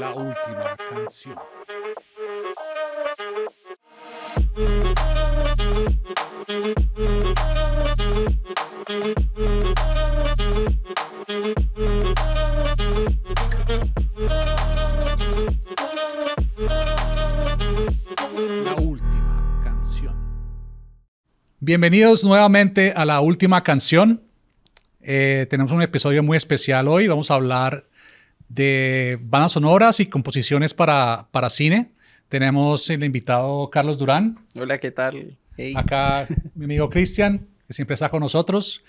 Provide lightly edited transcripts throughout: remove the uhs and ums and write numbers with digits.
La última canción. La última canción. Bienvenidos nuevamente a La última canción. Tenemos un episodio muy especial hoy. Vamos a hablar de bandas sonoras y composiciones para cine. Tenemos el invitado Carlos Durán. Hola, ¿qué tal? Hey. Acá mi amigo Cristian, que siempre está con nosotros.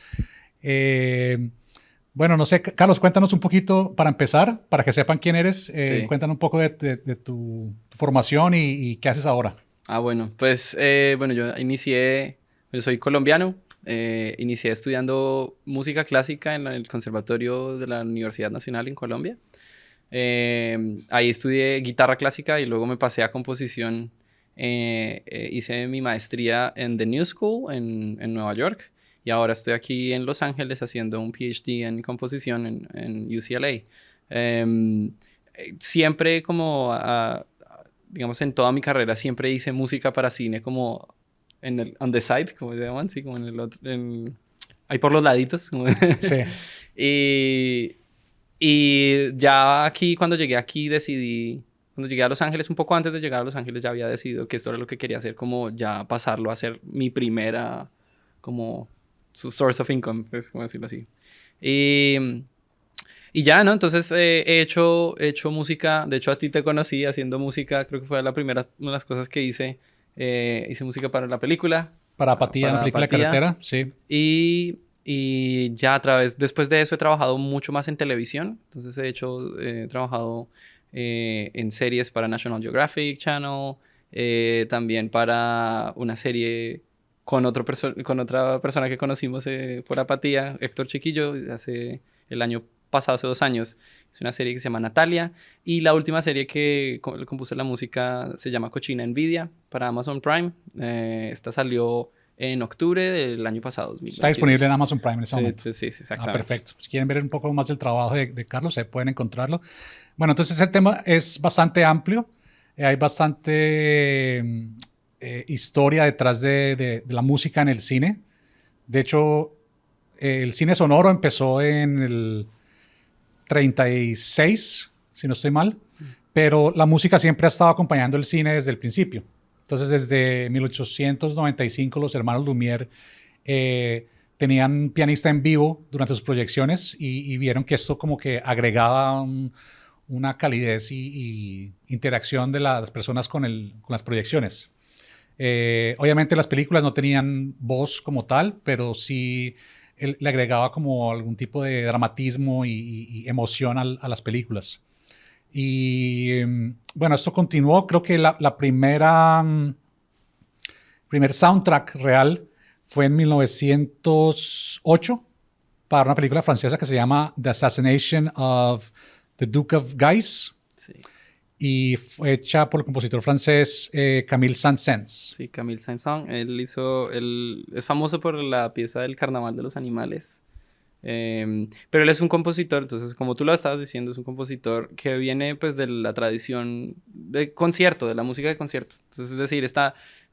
Bueno, no sé, Carlos, cuéntanos un poquito para empezar, para que sepan quién eres. Sí. Cuéntanos un poco de tu formación y qué haces ahora. Bueno, pues yo soy colombiano, inicié estudiando música clásica en el Conservatorio de la Universidad Nacional en Colombia. Ahí estudié guitarra clásica y luego me pasé a composición. Hice mi maestría en The New School en Nueva York y ahora estoy aquí en Los Ángeles haciendo un PhD en composición en UCLA. Siempre digamos, en toda mi carrera siempre hice música para cine como on the side, como se llaman, sí, como ahí por los laditos. Sí. Y ya aquí, cuando llegué a Los Ángeles, un poco antes de llegar a Los Ángeles, ya había decidido que esto era lo que quería hacer, como ya pasarlo a ser mi primera, como, su source of income, pues, como decirlo así. Y ya, ¿no? Entonces he hecho música. De hecho, a ti te conocí haciendo música. Creo que fue una de las cosas que hice. Hice música para la película. Para Apatía, una película Apatía. de carretera, sí. Y ya después de eso he trabajado mucho más en televisión. Entonces he trabajado en series para National Geographic Channel. También para una serie con otra persona que conocimos por Apatía, Héctor Chiquillo, hace hace 2 años. Es una serie que se llama Natalia. Y la última serie que compuse la música se llama Cochina Envidia para Amazon Prime. Esta salió en octubre del año pasado. 2022. Está disponible en Amazon Prime en ese momento. Sí, exactamente. Perfecto. Si quieren ver un poco más del trabajo de Carlos, pueden encontrarlo. Bueno, entonces el tema es bastante amplio. Hay bastante historia detrás de la música en el cine. De hecho, el cine sonoro empezó en el 36, si no estoy mal, pero la música siempre ha estado acompañando el cine desde el principio. Entonces, desde 1895, los hermanos Lumière tenían pianista en vivo durante sus proyecciones y vieron que esto como que agregaba una calidez y interacción de las personas con las proyecciones. Obviamente las películas no tenían voz como tal, pero sí le agregaba como algún tipo de dramatismo y emoción a las películas. Y bueno, esto continuó. Creo que la primer soundtrack real fue en 1908 para una película francesa que se llama The Assassination of the Duke of Guise. Sí. Y fue hecha por el compositor francés Camille Saint-Saëns. Sí, Camille Saint-Saëns. Él es famoso por la pieza del Carnaval de los Animales. Pero él es un compositor, entonces, como tú lo estabas diciendo, es un compositor que viene pues de la tradición de concierto, de la música de concierto. Entonces, es decir,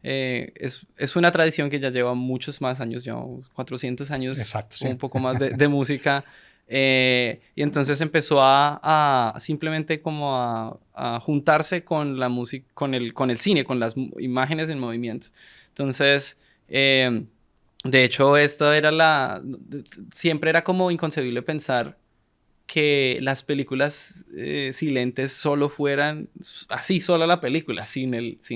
es una tradición que ya lleva muchos más años, ya 400 años. Exacto, sí. Un poco más de música. Y entonces empezó a simplemente como a juntarse con la música, con el cine, con las imágenes en movimiento. Entonces, de hecho, siempre era como inconcebible pensar que las películas silentes solo fueran así, sola la película, sin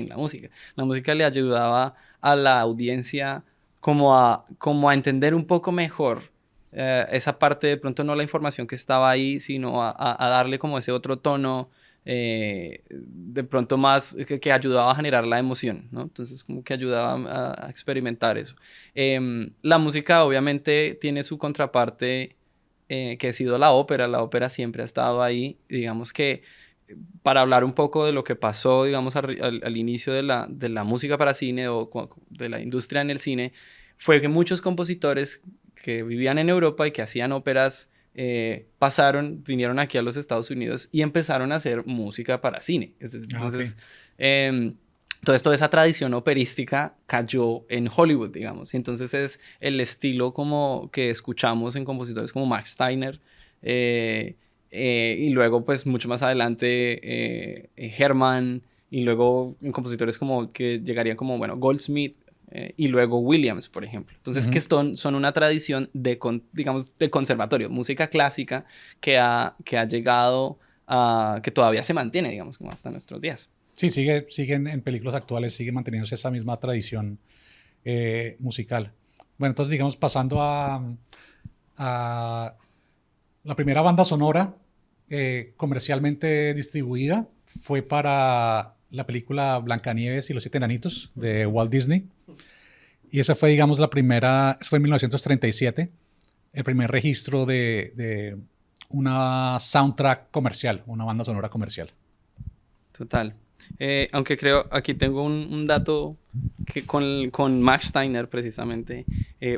la música. La música le ayudaba a la audiencia como a entender un poco mejor esa parte, de pronto no la información que estaba ahí, sino a darle como ese otro tono, de pronto más que ayudaba a generar la emoción, ¿no? Entonces como que ayudaba a experimentar eso. La música obviamente tiene su contraparte, que ha sido la ópera. La ópera siempre ha estado ahí. Digamos que para hablar un poco de lo que pasó, digamos, al inicio de la música para cine o de la industria en el cine, fue que muchos compositores que vivían en Europa y que hacían óperas vinieron aquí a los Estados Unidos y empezaron a hacer música para cine. Entonces, toda esa tradición operística cayó en Hollywood, digamos. Y entonces es el estilo como que escuchamos en compositores como Max Steiner, y luego pues mucho más adelante Herman, y luego en compositores como que llegarían como, bueno, Goldsmith, y luego Williams, por ejemplo. Entonces, que son una tradición digamos, de conservatorio, música clásica que ha llegado a, que todavía se mantiene, digamos, como hasta nuestros días. Sí, siguen en películas actuales, sigue manteniéndose esa misma tradición musical. Bueno, entonces, digamos, pasando a la primera banda sonora comercialmente distribuida fue para la película Blancanieves y los Siete Enanitos de Walt Disney. Y esa fue, digamos, fue en 1937, el primer registro de una soundtrack comercial, una banda sonora comercial. Total. Aunque creo, aquí tengo un dato que con Max Steiner precisamente,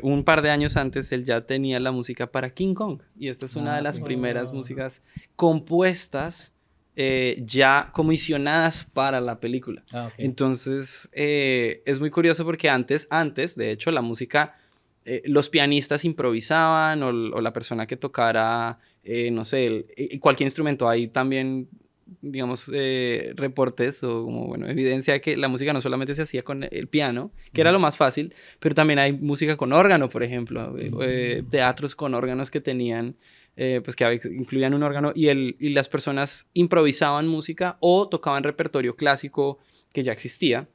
un par de años antes él ya tenía la música para King Kong, y esta es una de las primeras músicas compuestas ya comisionadas para la película. Okay. Entonces es muy curioso porque antes de hecho la música, los pianistas improvisaban o la persona que tocara, no sé, cualquier instrumento. Hay también, digamos, reportes o como, bueno, evidencia de que la música no solamente se hacía con el piano, que era lo más fácil, pero también hay música con órgano, por ejemplo, teatros con órganos que tenían, pues que incluían un órgano, y las personas improvisaban música o tocaban repertorio clásico que ya existía.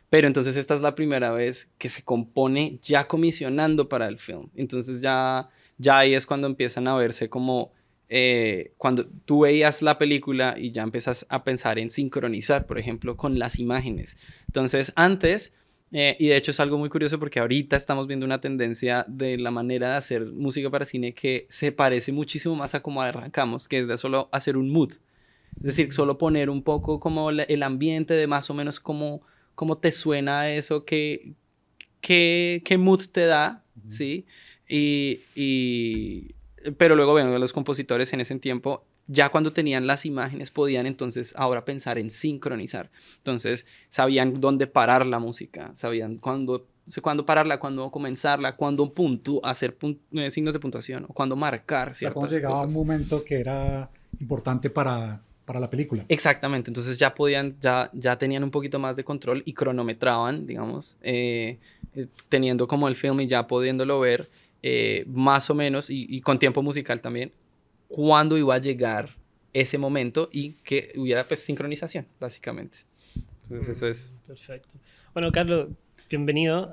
Pero entonces esta es la primera vez que se compone ya comisionando para el film. Entonces ya ahí es cuando empiezan a verse como cuando tú veías la película y ya empiezas a pensar en sincronizar, por ejemplo, con las imágenes. Entonces antes, y de hecho es algo muy curioso porque ahorita estamos viendo una tendencia de la manera de hacer música para cine que se parece muchísimo más a cómo arrancamos, que es de solo hacer un mood. Es decir, solo poner un poco como el ambiente de más o menos cómo te suena eso, qué mood te da, ¿sí? Pero luego, bueno, los compositores en ese tiempo, ya cuando tenían las imágenes, podían entonces ahora pensar en sincronizar. Entonces, sabían dónde parar la música, sabían cuándo pararla, cuándo comenzarla, cuándo hacer signos de puntuación, o cuándo marcar ciertas cosas. O sea, cuando llegaba un momento que era importante para la película. Exactamente, entonces ya podían, ya tenían un poquito más de control y cronometraban, digamos, teniendo como el film y ya pudiéndolo ver más o menos, y con tiempo musical también, cuándo iba a llegar ese momento y que hubiera pues sincronización, básicamente. Entonces eso es. Perfecto. Bueno, Carlos, bienvenido.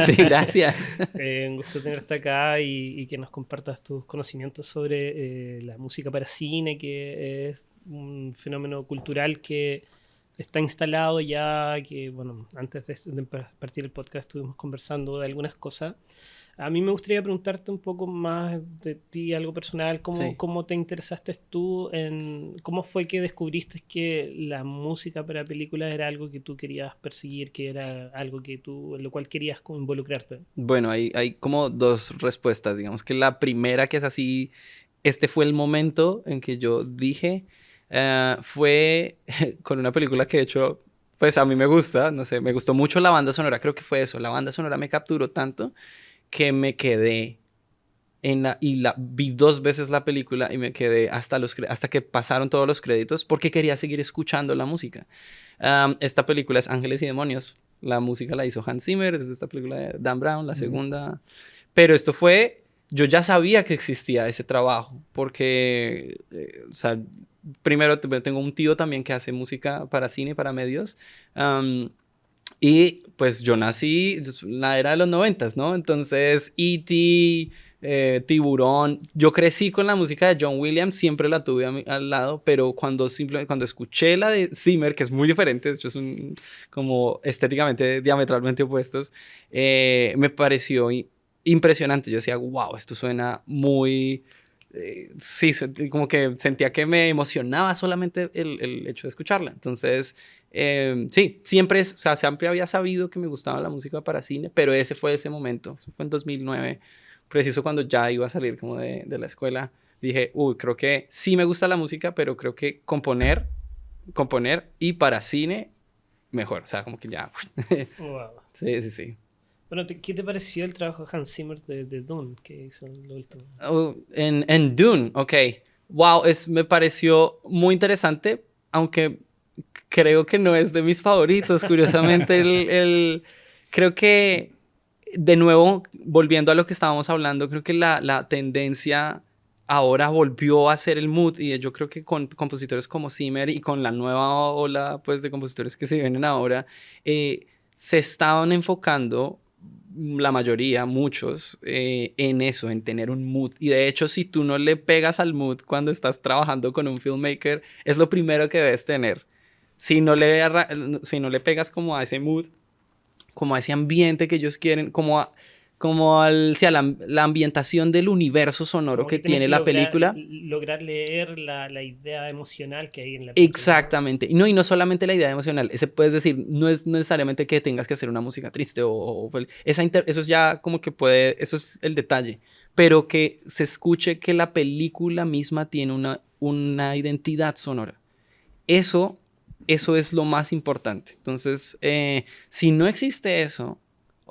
Sí, gracias. Un gusto tenerte acá y que nos compartas tus conocimientos sobre la música para cine, que es un fenómeno cultural que está instalado ya, que bueno, antes de partir el podcast estuvimos conversando de algunas cosas. A mí me gustaría preguntarte un poco más de ti, algo personal, cómo te interesaste tú cómo fue que descubriste que la música para películas era algo que tú querías perseguir, que era algo que en lo cual querías involucrarte. Bueno, hay como dos respuestas, digamos que la primera, que es así, este fue el momento en que yo dije, fue con una película que de hecho, pues a mí me gusta, no sé, me gustó mucho la banda sonora, creo que fue eso, la banda sonora me capturó tanto que me quedé vi 2 veces la película y me quedé hasta que pasaron todos los créditos porque quería seguir escuchando la música. Esta película es Ángeles y Demonios. La música la hizo Hans Zimmer, es esta película de Dan Brown, la segunda. Pero esto fue, yo ya sabía que existía ese trabajo porque, o sea, primero tengo un tío también que hace música para cine, para medios. Y pues yo nací en la era de los 90s, ¿no? Entonces, E.T., Tiburón. Yo crecí con la música de John Williams, siempre la tuve al lado, pero cuando escuché la de Zimmer, que es muy diferente, de hecho es como estéticamente diametralmente opuestos, me pareció impresionante. Yo decía, wow, esto suena muy... sí, como que sentía que me emocionaba solamente el hecho de escucharla. Entonces... sí, siempre había sabido que me gustaba la música para cine, pero ese fue ese momento, fue en 2009 preciso cuando ya iba a salir como de la escuela, dije, uy, creo que sí me gusta la música, pero creo que componer y para cine, mejor. O sea, como que ya. Wow. Sí, sí, sí. Bueno, ¿qué te pareció el trabajo de Hans Zimmer de Dune que hizo lo último? Oh, en Dune, ok. Wow, me pareció muy interesante, aunque creo que no es de mis favoritos, curiosamente. Creo que, de nuevo, volviendo a lo que estábamos hablando, creo que la tendencia ahora volvió a ser el mood, y yo creo que con compositores como Zimmer y con la nueva ola pues, de compositores que se vienen ahora, se estaban enfocando la mayoría, muchos, en eso, en tener un mood. Y de hecho, si tú no le pegas al mood cuando estás trabajando con un filmmaker, es lo primero que debes tener. Si no le pegas como a ese mood, como a ese ambiente que ellos quieren, como a la ambientación del universo sonoro Como que tienes tiene que la película. lograr leer la idea emocional que hay en la película. Exactamente. Y no solamente la idea emocional. Puedes decir, no es necesariamente que tengas que hacer una música triste eso es ya como que eso es el detalle. Pero que se escuche que la película misma tiene una identidad sonora. Eso es lo más importante. Entonces, si no existe eso,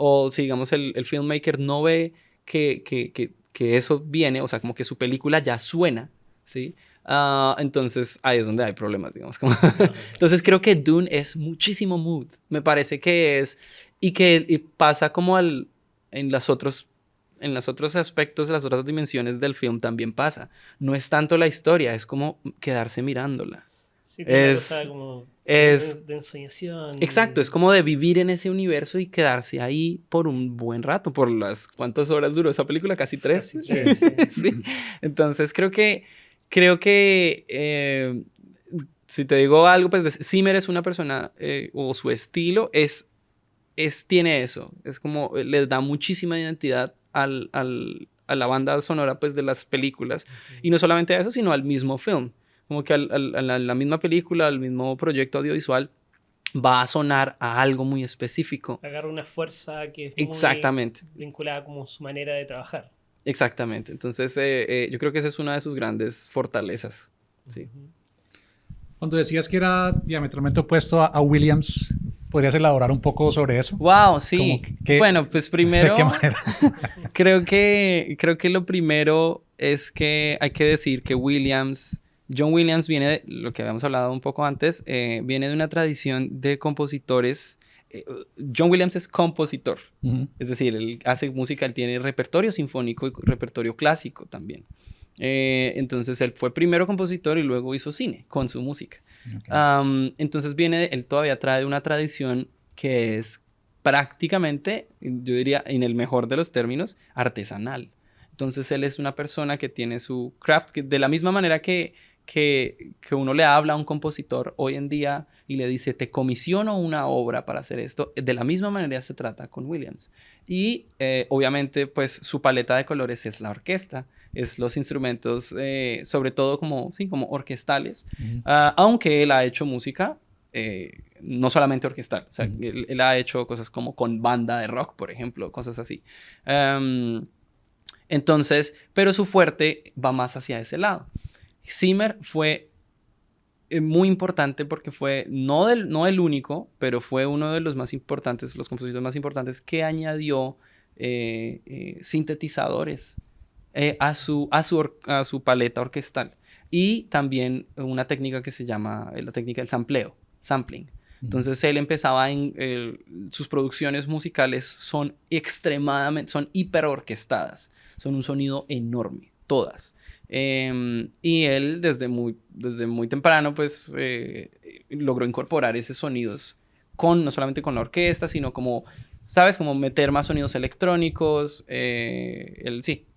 o si digamos el filmmaker no ve que eso viene, o sea, como que su película ya suena, ¿sí? Entonces ahí es donde hay problemas, digamos. Entonces creo que Dune es muchísimo mood. Me parece que es, y pasa como en los otros aspectos, las otras dimensiones del film también pasa. No es tanto la historia, es como quedarse mirándola. Sí, tiene una cosa como de ensoñación. Exacto, es como de vivir en ese universo y quedarse ahí por un buen rato, por ¿cuántas horas duró esa película? Casi 3. Casi 3, sí. Sí. Entonces creo que si te digo algo, pues Zimmer es una persona, o su estilo tiene eso, es como les da muchísima identidad a la banda sonora pues de las películas, y no solamente a eso, sino al mismo film. Como que a la misma película, al mismo proyecto audiovisual, va a sonar a algo muy específico. Agarra una fuerza que es Exactamente. muy vinculada como su manera de trabajar. Exactamente. Entonces, yo creo que esa es una de sus grandes fortalezas. Sí. Cuando decías que era diametralmente opuesto a Williams, ¿podrías elaborar un poco sobre eso? Wow, sí. Bueno, pues primero... ¿De qué manera? creo que lo primero es que hay que decir que John Williams viene de lo que habíamos hablado un poco antes, viene de una tradición de compositores. John Williams es compositor, es decir, él hace música, él tiene repertorio sinfónico y repertorio clásico también. Entonces él fue primero compositor y luego hizo cine con su música. Okay. Entonces él todavía trae una tradición que es prácticamente, yo diría en el mejor de los términos, artesanal. Entonces él es una persona que tiene su craft, que de la misma manera que uno le habla a un compositor hoy en día y le dice, te comisiono una obra para hacer esto, de la misma manera se trata con Williams. Y obviamente pues su paleta de colores es la orquesta, es los instrumentos, sobre todo como orquestales, aunque él ha hecho música no solamente orquestal, o sea, él ha hecho cosas como con banda de rock, por ejemplo, cosas así. Entonces, pero su fuerte va más hacia ese lado. Zimmer fue muy importante porque fue no el único, pero fue uno de los más importantes, los compositores más importantes que añadió sintetizadores a su paleta orquestal, y también una técnica que se llama la técnica del sampling. Entonces él empezaba sus producciones musicales son hiper orquestadas, son un sonido enorme, todas. Y él desde muy temprano pues logró incorporar esos sonidos no solamente con la orquesta, sino como, ¿sabes? Como meter más sonidos electrónicos.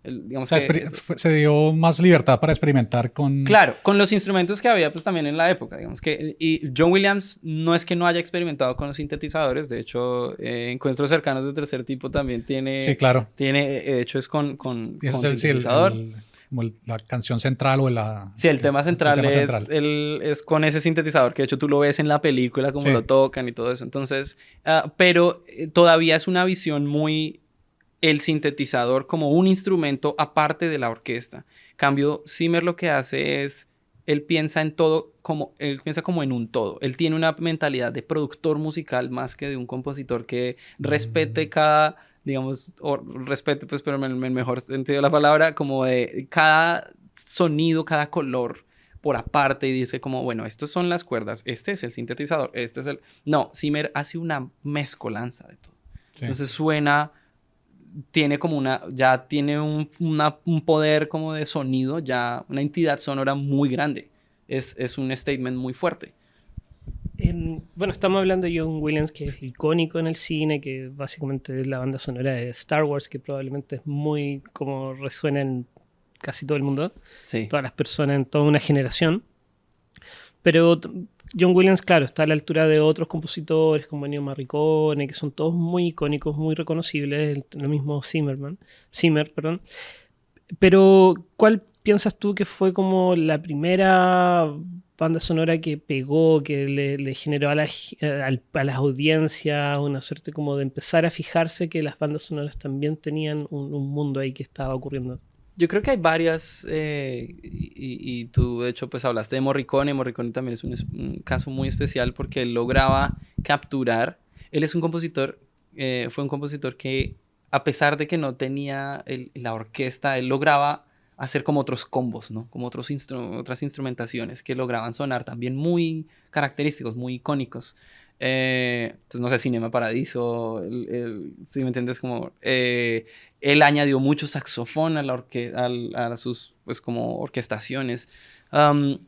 Digamos o sea, que se dio más libertad para experimentar con... Claro, con los instrumentos que había pues también en la época, digamos que... Y John Williams no es que no haya experimentado con los sintetizadores, de hecho, Encuentros cercanos de tercer tipo también tiene... Sí, claro. De hecho es con sintetizador. Como la canción central o la... Sí, el tema central es con ese sintetizador, que de hecho tú lo ves en la película, como lo tocan y todo eso. Entonces, pero todavía es una visión muy el sintetizador como un instrumento aparte de la orquesta. Cambio, Zimmer lo que hace es, él piensa en todo, él piensa como en un todo. Él tiene una mentalidad de productor musical más que de un compositor que respete cada, digamos, o respete, pues, pero en el mejor sentido de la palabra, como de cada sonido, cada color por aparte, y dice como, bueno, estas son las cuerdas, este es el sintetizador, este es el... No, Zimmer hace una mezcolanza de todo. Sí. Entonces suena, tiene como ya tiene un poder como de sonido, ya una entidad sonora muy grande. Es un statement muy fuerte. Bueno, estamos hablando de John Williams, que es icónico en el cine, que básicamente es la banda sonora de Star Wars, que probablemente es muy como resuena en casi todo el mundo, sí. Todas las personas en toda una generación. Pero John Williams, claro, está a la altura de otros compositores como Ennio Morricone, que son todos muy icónicos, muy reconocibles, lo mismo Zimmer, perdón. Pero, ¿cuál piensas tú que fue como la primera banda sonora que pegó, que le generó a las audiencias una suerte como de empezar a fijarse que las bandas sonoras también tenían un mundo ahí que estaba ocurriendo? Yo creo que hay varias, y tú de hecho pues hablaste de Morricone. Morricone también es un caso muy especial porque él lograba capturar, él es un compositor, fue un compositor que a pesar de que no tenía la orquesta, él lograba hacer como otros combos, ¿no? Como otras instrumentaciones que lograban sonar también muy característicos, muy icónicos. Entonces, no sé, Cinema Paradiso, si me entiendes, como él añadió mucho saxofón a sus, pues, como orquestaciones. Pero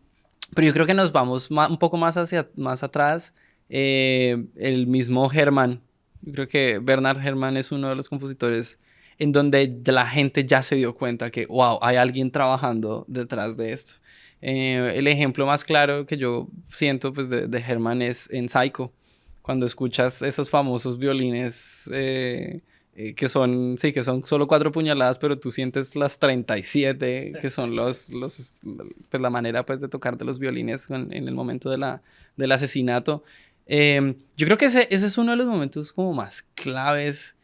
yo creo que nos vamos un poco más atrás. El mismo Herrmann, yo creo que Bernard Herrmann es uno de los compositores en donde la gente ya se dio cuenta que, wow, hay alguien trabajando detrás de esto. El ejemplo más claro que yo siento pues, de Herrmann es en Psycho, cuando escuchas esos famosos violines que son solo 4 puñaladas, pero tú sientes las 37, que son pues, la manera pues, de tocar de los violines en el momento del asesinato. Yo creo que ese es uno de los momentos como más claves,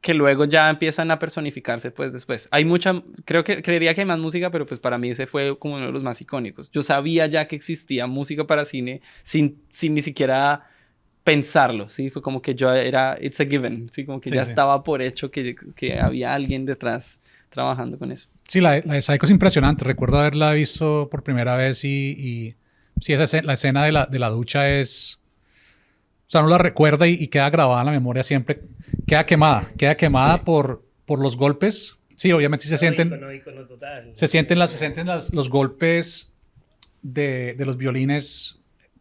que luego ya empiezan a personificarse pues después. Hay creería que hay más música, pero pues para mí ese fue como uno de los más icónicos. Yo sabía ya que existía música para cine sin ni siquiera pensarlo, ¿sí? Fue como que it's a given, ¿sí? Como que ya estaba por hecho que había alguien detrás trabajando con eso. Sí, la de Psycho es impresionante. Recuerdo haberla visto por primera vez y sí, la escena de la ducha es... O sea, uno la recuerda y queda grabada en la memoria siempre. Queda quemada sí. por los golpes. Sí, obviamente se sienten... Icono total. Se sienten los golpes de los violines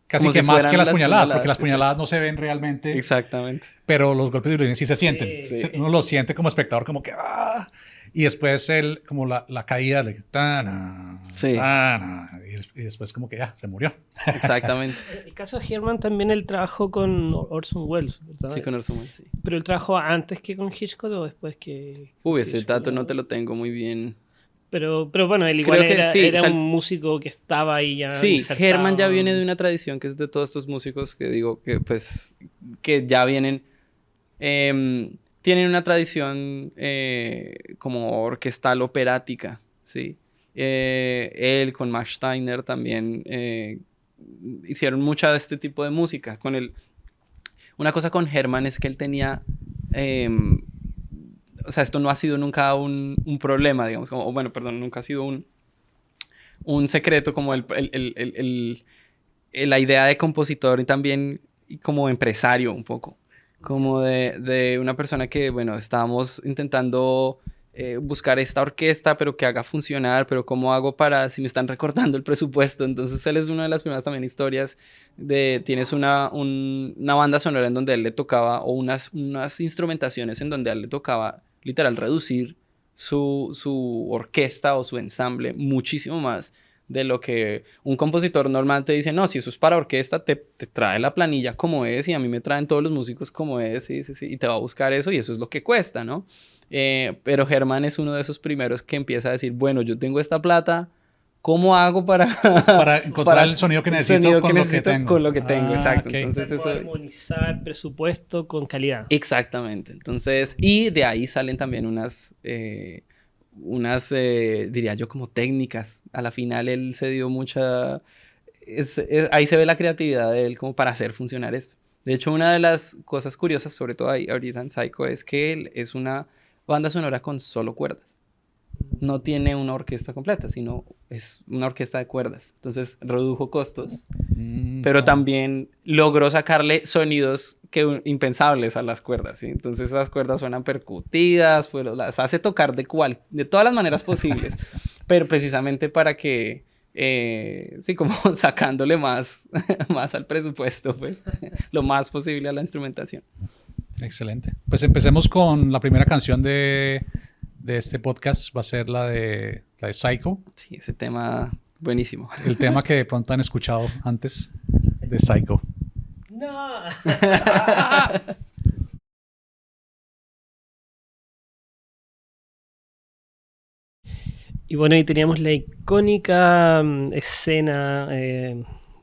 casi como que más que las puñaladas, porque las puñaladas no se ven realmente. Exactamente. Pero los golpes de violines sí se sienten. Sí. Uno los siente como espectador, como que... ¡ah! Y después como la caída de... ¡tana! Sí. ¡tana! Y después como que ya, se murió. En Exactamente. el caso de Herrmann también él trabajó con Orson Welles, ¿verdad? Sí, con Orson Welles, sí. ¿Pero él trabajó antes que con Hitchcock o después que...? Uy, ese dato no te lo tengo muy bien. Pero bueno, él igual era un músico que estaba ahí ya. Sí, Herrmann ya viene de una tradición que es de todos estos músicos que digo que pues que ya vienen, tienen una tradición como orquestal operática, ¿sí? Él con Max Steiner también hicieron mucha de este tipo de música. Una cosa con Herrmann es que él tenía... o sea, esto no ha sido nunca un problema, digamos, nunca ha sido un secreto como la idea de compositor y también como empresario un poco, como de una persona que, bueno, estábamos intentando buscar esta orquesta, pero que haga funcionar, pero ¿cómo hago si me están recortando el presupuesto? Entonces él es una de las primeras también historias tienes una banda sonora en donde él le tocaba, o unas instrumentaciones en donde a él le tocaba literal reducir su orquesta o su ensamble muchísimo más de lo que un compositor normal te dice. No, si eso es para orquesta, te trae la planilla como es, y a mí me traen todos los músicos como es, sí, y te va a buscar eso, y eso es lo que cuesta, ¿no? Pero Herrmann es uno de esos primeros que empieza a decir, bueno, yo tengo esta plata, ¿cómo hago para encontrar el sonido que necesito con lo que tengo? Con lo que tengo, exacto. Ok. Entonces eso... Armonizar presupuesto con calidad. Exactamente. Entonces, y de ahí salen también diría yo, como técnicas. A la final él se dio mucha... ahí se ve la creatividad de él como para hacer funcionar esto. De hecho, una de las cosas curiosas, sobre todo ahí, ahorita en Psycho, es que él es una banda sonora con solo cuerdas. No tiene una orquesta completa, sino es una orquesta de cuerdas. Entonces redujo costos, pero también logró sacarle sonidos impensables a las cuerdas, ¿sí? Entonces las cuerdas suenan percutidas, pues las hace tocar de todas las maneras posibles, pero precisamente para que, sí, como sacándole más al presupuesto, pues, lo más posible a la instrumentación. Excelente. Pues empecemos con la primera canción de este podcast. Va a ser la de Psycho. Sí, ese tema buenísimo. El tema que de pronto han escuchado antes de Psycho. ¡No! Y bueno, ahí teníamos la icónica escena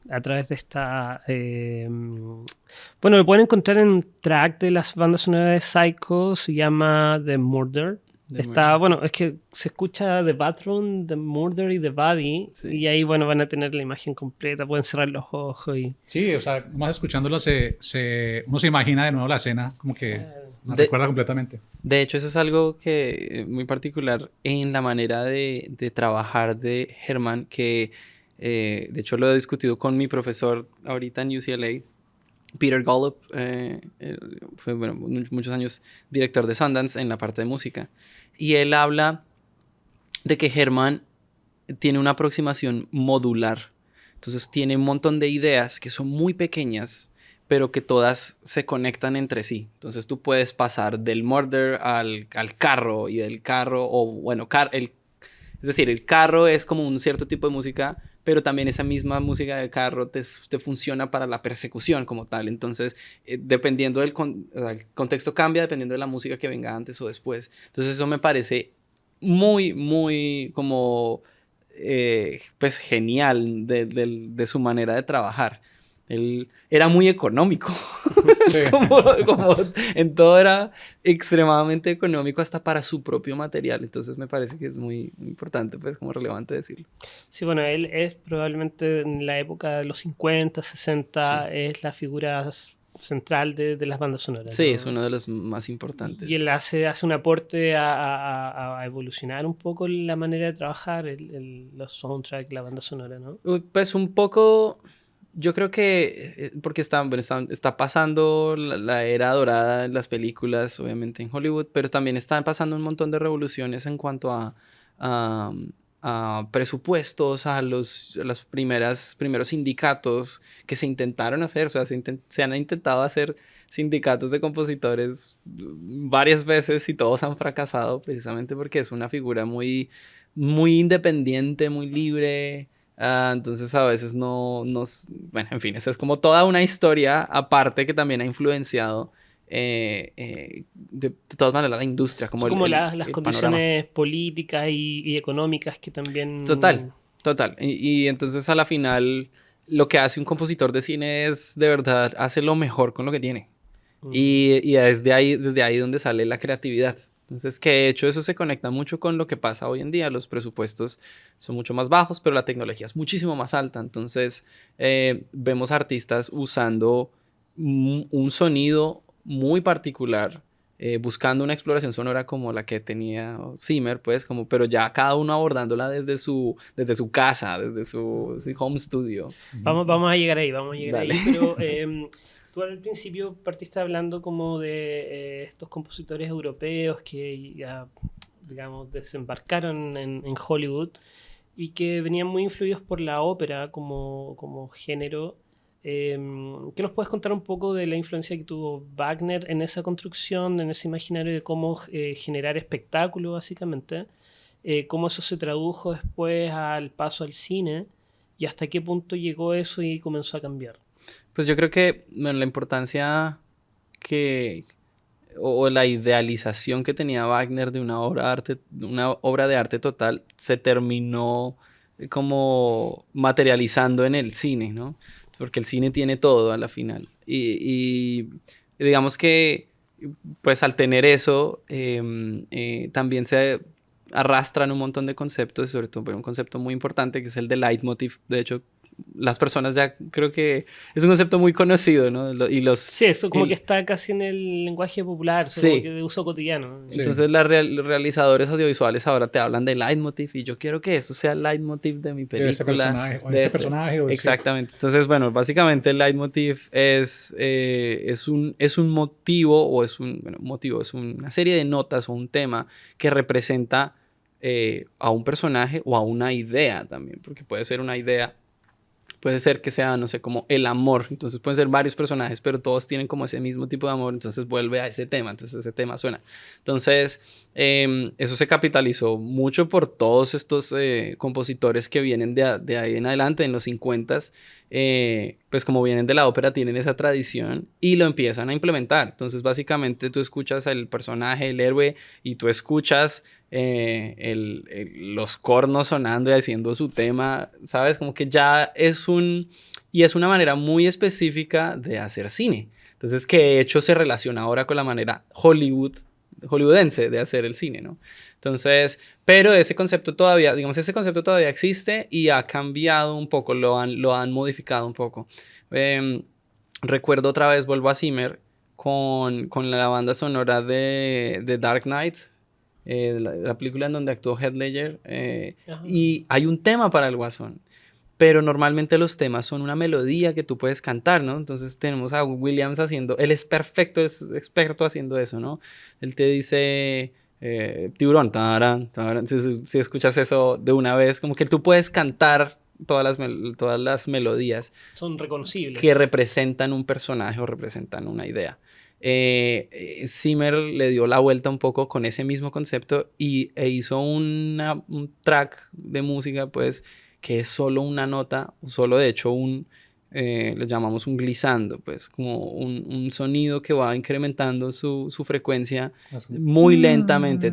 a través de esta... bueno, lo pueden encontrar en un track de las bandas sonoras de Psycho, se llama The Murder. Bueno, es que se escucha The Bathroom, The Murder y The Body, sí. Y ahí, bueno, van a tener la imagen completa, pueden cerrar los ojos y... Sí, o sea, más escuchándolo uno se imagina de nuevo la escena, como que recuerda completamente. De hecho, eso es algo que muy particular en la manera de trabajar de Herman, que de hecho lo he discutido con mi profesor ahorita en UCLA, Peter Golub, fue muchos años director de Sundance en la parte de música. Y él habla de que Herman tiene una aproximación modular. Entonces tiene un montón de ideas que son muy pequeñas, pero que todas se conectan entre sí. Entonces tú puedes pasar del murder al carro, y del carro, o bueno, es decir, el carro es como un cierto tipo de música, pero también esa misma música de carro te funciona para la persecución como tal. Entonces, dependiendo el contexto cambia, dependiendo de la música que venga antes o después. Entonces, eso me parece muy, muy como, pues, genial de su manera de trabajar. Él era muy económico. Sí. como en todo era extremadamente económico, hasta para su propio material. Entonces me parece que es muy, muy importante, pues, como relevante decirlo. Sí, bueno, él es probablemente en la época de los 50, 60, sí. Es la figura central de las bandas sonoras. Sí, ¿no? es uno de los más importantes. Y él hace un aporte a evolucionar un poco la manera de trabajar los soundtracks, la banda sonora, ¿no? Pues un poco... Yo creo que porque está pasando la era dorada en las películas, obviamente en Hollywood, pero también están pasando un montón de revoluciones en cuanto a presupuestos, a los primeros sindicatos que se intentaron hacer. O sea, se han intentado hacer sindicatos de compositores varias veces y todos han fracasado precisamente porque es una figura muy, muy independiente, muy libre. Entonces a veces bueno, en fin, eso es como toda una historia aparte que también ha influenciado de todas maneras la industria. Como las el condiciones políticas y económicas que también... Total. Y entonces a la final lo que hace un compositor de cine es de verdad hace lo mejor con lo que tiene. Y desde ahí donde sale la creatividad. Entonces, que de hecho eso se conecta mucho con lo que pasa hoy en día. Los presupuestos son mucho más bajos, pero la tecnología es muchísimo más alta. Entonces, vemos artistas usando un sonido muy particular, buscando una exploración sonora como la que tenía Zimmer, pues, pero ya cada uno abordándola desde su casa, desde su home studio. Vamos a llegar ahí, Dale. Pero... Tú al principio partiste hablando como de estos compositores europeos que ya, digamos, desembarcaron en Hollywood y que venían muy influidos por la ópera como género. ¿Qué nos puedes contar un poco de la influencia que tuvo Wagner en esa construcción, en ese imaginario de cómo generar espectáculo, básicamente? ¿Cómo eso se tradujo después al paso al cine? ¿Y hasta qué punto llegó eso y comenzó a cambiar? Pues yo creo que la importancia o la idealización que tenía Wagner de una obra de arte total se terminó como materializando en el cine, ¿no? Porque el cine tiene todo a la final. Y digamos que, pues al tener eso, también se arrastran un montón de conceptos, sobre todo un concepto muy importante que es el de leitmotiv. De hecho, las personas ya creo que es un concepto muy conocido, ¿no? Sí, eso como que está casi en el lenguaje popular, o sea, Sí. como que de uso cotidiano. Sí. Entonces los realizadores audiovisuales ahora te hablan de leitmotiv y yo quiero que eso sea el leitmotiv de mi De ese película. personaje, o de ese este. personaje, o ese- Exactamente. Entonces, bueno, básicamente el leitmotiv es un motivo o es un, bueno, motivo, es una serie de notas o un tema que representa a un personaje o a una idea también, porque puede ser una idea. Puede ser que sea, no sé, como el amor. Entonces pueden ser varios personajes, pero todos tienen como ese mismo tipo de amor. Entonces vuelve a ese tema. Entonces ese tema suena. Entonces eso se capitalizó mucho por todos estos compositores que vienen de ahí en adelante, en los 50s. Pues como vienen de la ópera, tienen esa tradición y lo empiezan a implementar. Entonces básicamente tú escuchas al personaje, el héroe, y tú escuchas los cornos sonando y haciendo su tema, ¿sabes? Como que ya es y es una manera muy específica de hacer cine. Entonces, que de hecho se relaciona ahora con la manera hollywoodense de hacer el cine, ¿no? Entonces, pero ese concepto todavía, digamos, ese concepto todavía existe y ha cambiado un poco, lo han modificado un poco. Recuerdo otra vez, vuelvo a Zimmer con la banda sonora de Dark Knight, la película en donde actuó Heath Ledger, y hay un tema para el Guasón, pero normalmente los temas son una melodía que tú puedes cantar, ¿no? Entonces tenemos a Williams haciendo, él es perfecto, es experto haciendo eso, ¿no? Él te dice tiburón, tarán, tarán. Si escuchas eso de una vez, como que tú puedes cantar todas las melodías Son reconocibles. que representan un personaje o representan una idea. Zimmer le dio la vuelta un poco con ese mismo concepto e hizo un track de música, pues, que es solo una nota, solo de hecho lo llamamos un glissando, pues, como un sonido que va incrementando su frecuencia muy lentamente.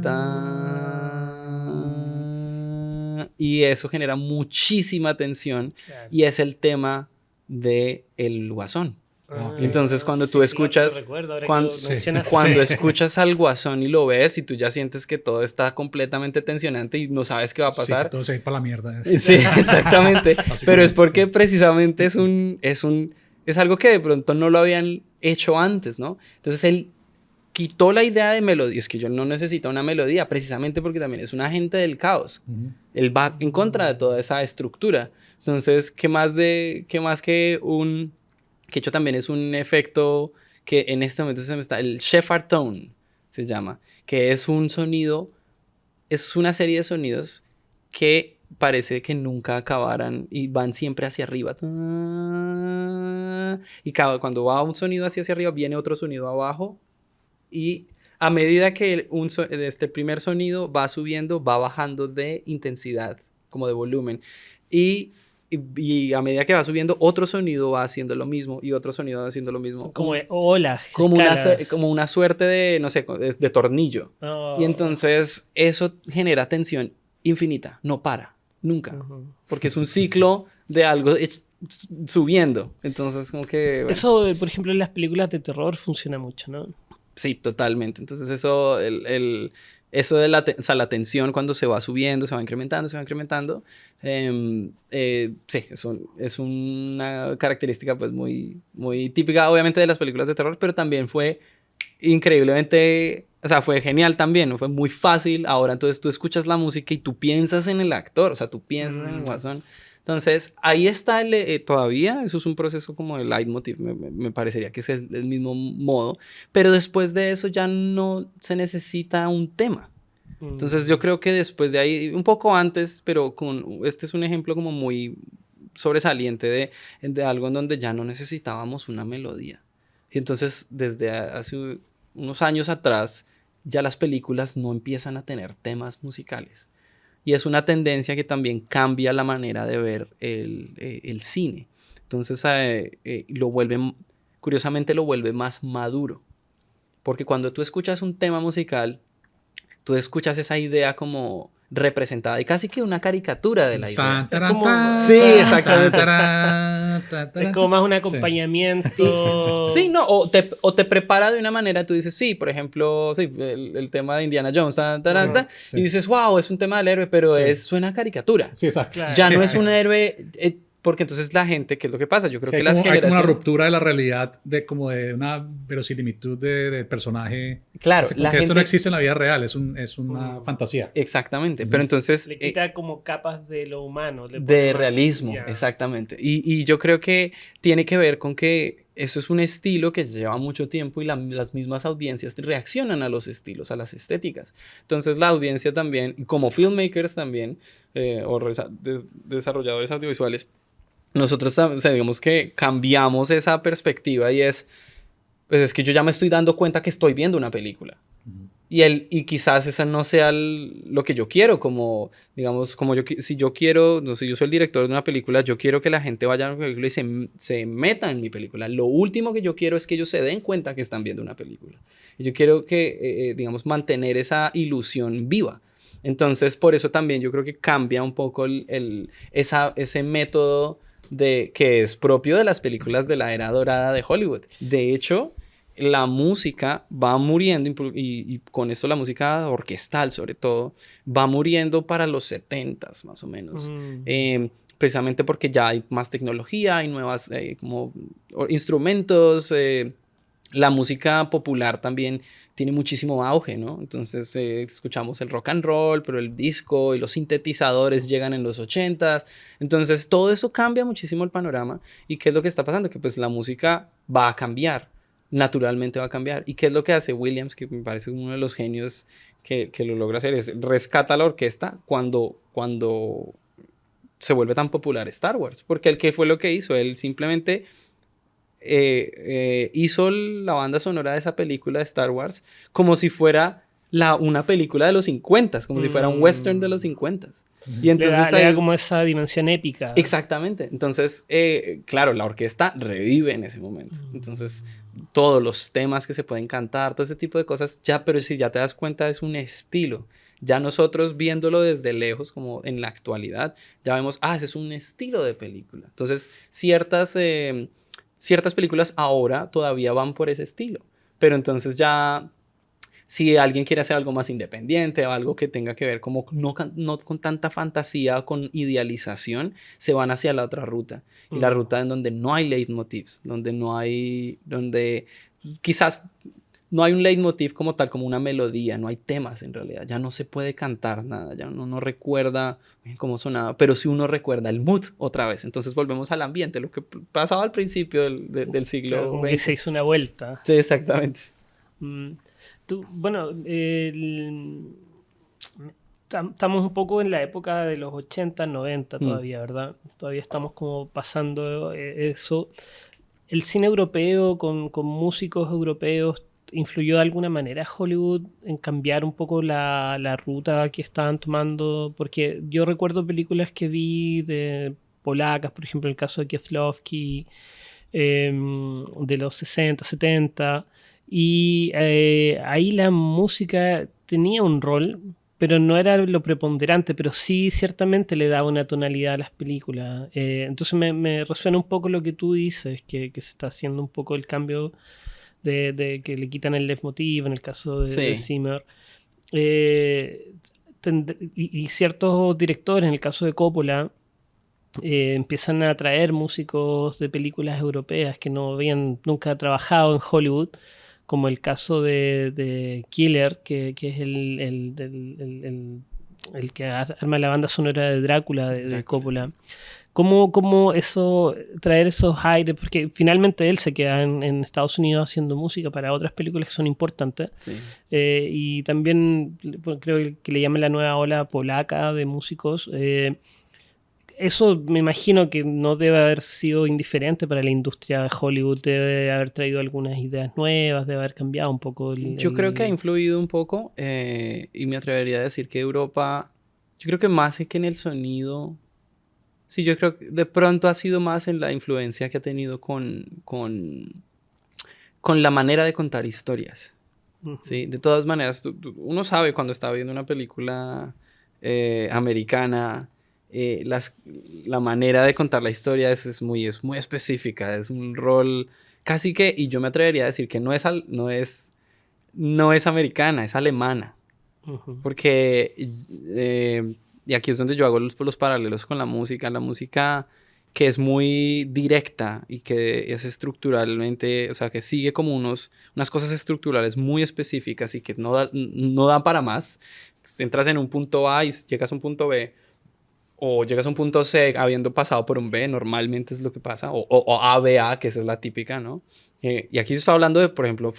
Y eso genera muchísima tensión Claro. y es el tema de El Guasón. Ah, Entonces, cuando sí, tú sí, escuchas, lo recuerdo, ahora que cuando, lo mencionas. cuando Sí. escuchas al Guasón y lo ves y tú ya sientes que todo está completamente tensionante y no sabes qué va a Sí, que pasar. todo se va a ir para la mierda. Sí, exactamente. Pero es porque sí. precisamente es algo que de pronto no lo habían hecho antes, ¿no? Entonces él quitó la idea de melodía. Es que yo no necesito una melodía, precisamente porque también es un agente del caos. Él va en contra de toda esa estructura. Entonces, ¿qué más que que hecho también es un efecto que en este momento se me está, el Shepard Tone se llama, que es un sonido, es una serie de sonidos que parece que nunca acabaran y van siempre hacia arriba. Y cuando va un sonido hacia arriba, viene otro sonido abajo y a medida que el primer sonido va subiendo, va bajando de intensidad, como de volumen. Y a medida que va subiendo, otro sonido va haciendo lo mismo y otro sonido va haciendo lo mismo. Son como olas. Como escalas. como una suerte de, no sé, de tornillo. Oh. Y entonces eso genera tensión infinita, no para, nunca. Ujú. Porque es un ciclo de algo subiendo. Entonces como que... bueno. Eso, por ejemplo, en las películas de terror funciona mucho, ¿no? Sí, totalmente. Entonces eso, eso de o sea, la tensión cuando se va subiendo, se va incrementando, sí, es una característica pues muy, muy típica obviamente de las películas de terror, pero también fue increíblemente, o sea, fue genial también, ¿no? Fue muy fácil. Ahora entonces tú escuchas la música y tú piensas en el actor, o sea, tú piensas en el Guasón. Entonces, ahí está todavía, eso es un proceso como de leitmotiv, me parecería que es el mismo modo, pero después de eso ya no se necesita un tema. Entonces, yo creo que después de ahí, un poco antes, pero este es un ejemplo como muy sobresaliente de algo en donde ya no necesitábamos una melodía. Y entonces, desde hace unos años atrás, ya las películas no empiezan a tener temas musicales. Y es una tendencia que también cambia la manera de ver el cine. Entonces, curiosamente lo vuelve más maduro. Porque cuando tú escuchas un tema musical, tú escuchas esa idea como representada y casi que una caricatura de la idea. Sí, exactamente. Es como más un acompañamiento. Sí, no, o te prepara de una manera, tú dices, sí, por ejemplo, sí, el tema de Indiana Jones, y dices, wow, es un tema del héroe, pero suena a caricatura. Sí, exacto. Claro. Ya no es un héroe, porque entonces la gente, ¿qué es lo que pasa? Yo creo que las hay como generaciones... una ruptura de la realidad, de una verosimilitud de personaje. Claro, la gente... Esto no existe en la vida real, es una fantasía. Exactamente, pero entonces... Le quita como capas de lo humano. De realismo, exactamente. Y yo creo que tiene que ver con que eso es un estilo que lleva mucho tiempo y las mismas audiencias reaccionan a los estilos, a las estéticas. Entonces la audiencia también, como filmmakers también, o desarrolladores audiovisuales, nosotros, o sea, digamos que cambiamos esa perspectiva y pues es que yo ya me estoy dando cuenta que estoy viendo una película. Y quizás esa no sea lo que yo quiero, como, digamos, si yo quiero, no sé, yo soy el director de una película, yo quiero que la gente vaya a una película y se meta en mi película. Lo último que yo quiero es que ellos se den cuenta que están viendo una película. Y yo quiero que, digamos, mantener esa ilusión viva. Entonces, por eso también yo creo que cambia un poco ese método que es propio de las películas de la era dorada de Hollywood. De hecho, la música va muriendo, y con eso la música orquestal sobre todo, va muriendo para los 70s más o menos. Precisamente porque ya hay más tecnología, hay nuevas como instrumentos, la música popular también tiene muchísimo auge, ¿no? Entonces escuchamos el rock and roll, pero el disco y los sintetizadores llegan en los 80s. Entonces todo eso cambia muchísimo el panorama. ¿Y qué es lo que está pasando? Que pues la música va a cambiar, naturalmente va a cambiar. ¿Y qué es lo que hace Williams? Que me parece uno de los genios que lo logra hacer, es rescata la orquesta cuando se vuelve tan popular Star Wars. Porque ¿qué fue lo que hizo? Él simplemente... hizo la banda sonora de esa película de Star Wars como si fuera una película de los 50s, como si fuera un western de los 50s. Y entonces le da como esa dimensión épica. Exactamente. Entonces, claro, la orquesta revive en ese momento. Entonces, todos los temas que se pueden cantar, todo ese tipo de cosas, pero si ya te das cuenta, es un estilo. Ya nosotros viéndolo desde lejos, como en la actualidad, ya vemos, ese es un estilo de película. Entonces, ciertas películas ahora todavía van por ese estilo, pero entonces ya si alguien quiere hacer algo más independiente o algo que tenga que ver como no con tanta fantasía, con idealización, se van hacia la otra ruta. Y la ruta en donde no hay leitmotivs, donde quizás no hay un leitmotiv como tal, como una melodía, no hay temas en realidad, ya no se puede cantar nada, ya uno no recuerda cómo sonaba, pero sí uno recuerda el mood otra vez, entonces volvemos al ambiente, lo que pasaba al principio del siglo claro, como XX. que se hizo una vuelta. Sí, exactamente. Bueno, estamos un poco en la época de los 80, 90 todavía, ¿verdad? Todavía estamos como pasando eso. ¿El cine europeo con músicos europeos influyó de alguna manera a Hollywood en cambiar un poco la ruta que estaban tomando? Porque yo recuerdo películas que vi de polacas, por ejemplo, el caso de Kieslowski, de los 60, 70, y ahí la música tenía un rol, pero no era lo preponderante, pero sí ciertamente le daba una tonalidad a las películas. Entonces me resuena un poco lo que tú dices, que se está haciendo un poco el cambio de que le quitan el leitmotiv en el caso de Zimmer. Y ciertos directores, en el caso de Coppola, empiezan a traer músicos de películas europeas que no habían nunca trabajado en Hollywood, como el caso de Killer, que es el que arma la banda sonora de Drácula de Coppola. ¿Cómo eso, traer esos aires? Porque finalmente él se queda en Estados Unidos haciendo música para otras películas que son importantes. Sí. Y también creo que le llaman la nueva ola polaca de músicos. Eso me imagino que no debe haber sido indiferente para la industria de Hollywood, debe haber traído algunas ideas nuevas, debe haber cambiado un poco. Yo creo que ha influido un poco y me atrevería a decir que Europa, yo creo que más que en el sonido, sí, yo creo que de pronto ha sido más en la influencia que ha tenido con la manera de contar historias. ¿Sí? De todas maneras, uno sabe cuando está viendo una película americana. La manera de contar la historia es muy específica, es un rol casi que, y yo me atrevería a decir que no es americana, es alemana, Ujú. porque, y aquí es donde yo hago los paralelos con la música que es muy directa y que es estructuralmente, o sea, que sigue como unas cosas estructurales muy específicas y que no dan para más. Entras en un punto A y llegas a un punto B, o llegas a un punto C habiendo pasado por un B, normalmente es lo que pasa, o A, B, A, que esa es la típica, ¿no? Y aquí se está hablando de, por ejemplo,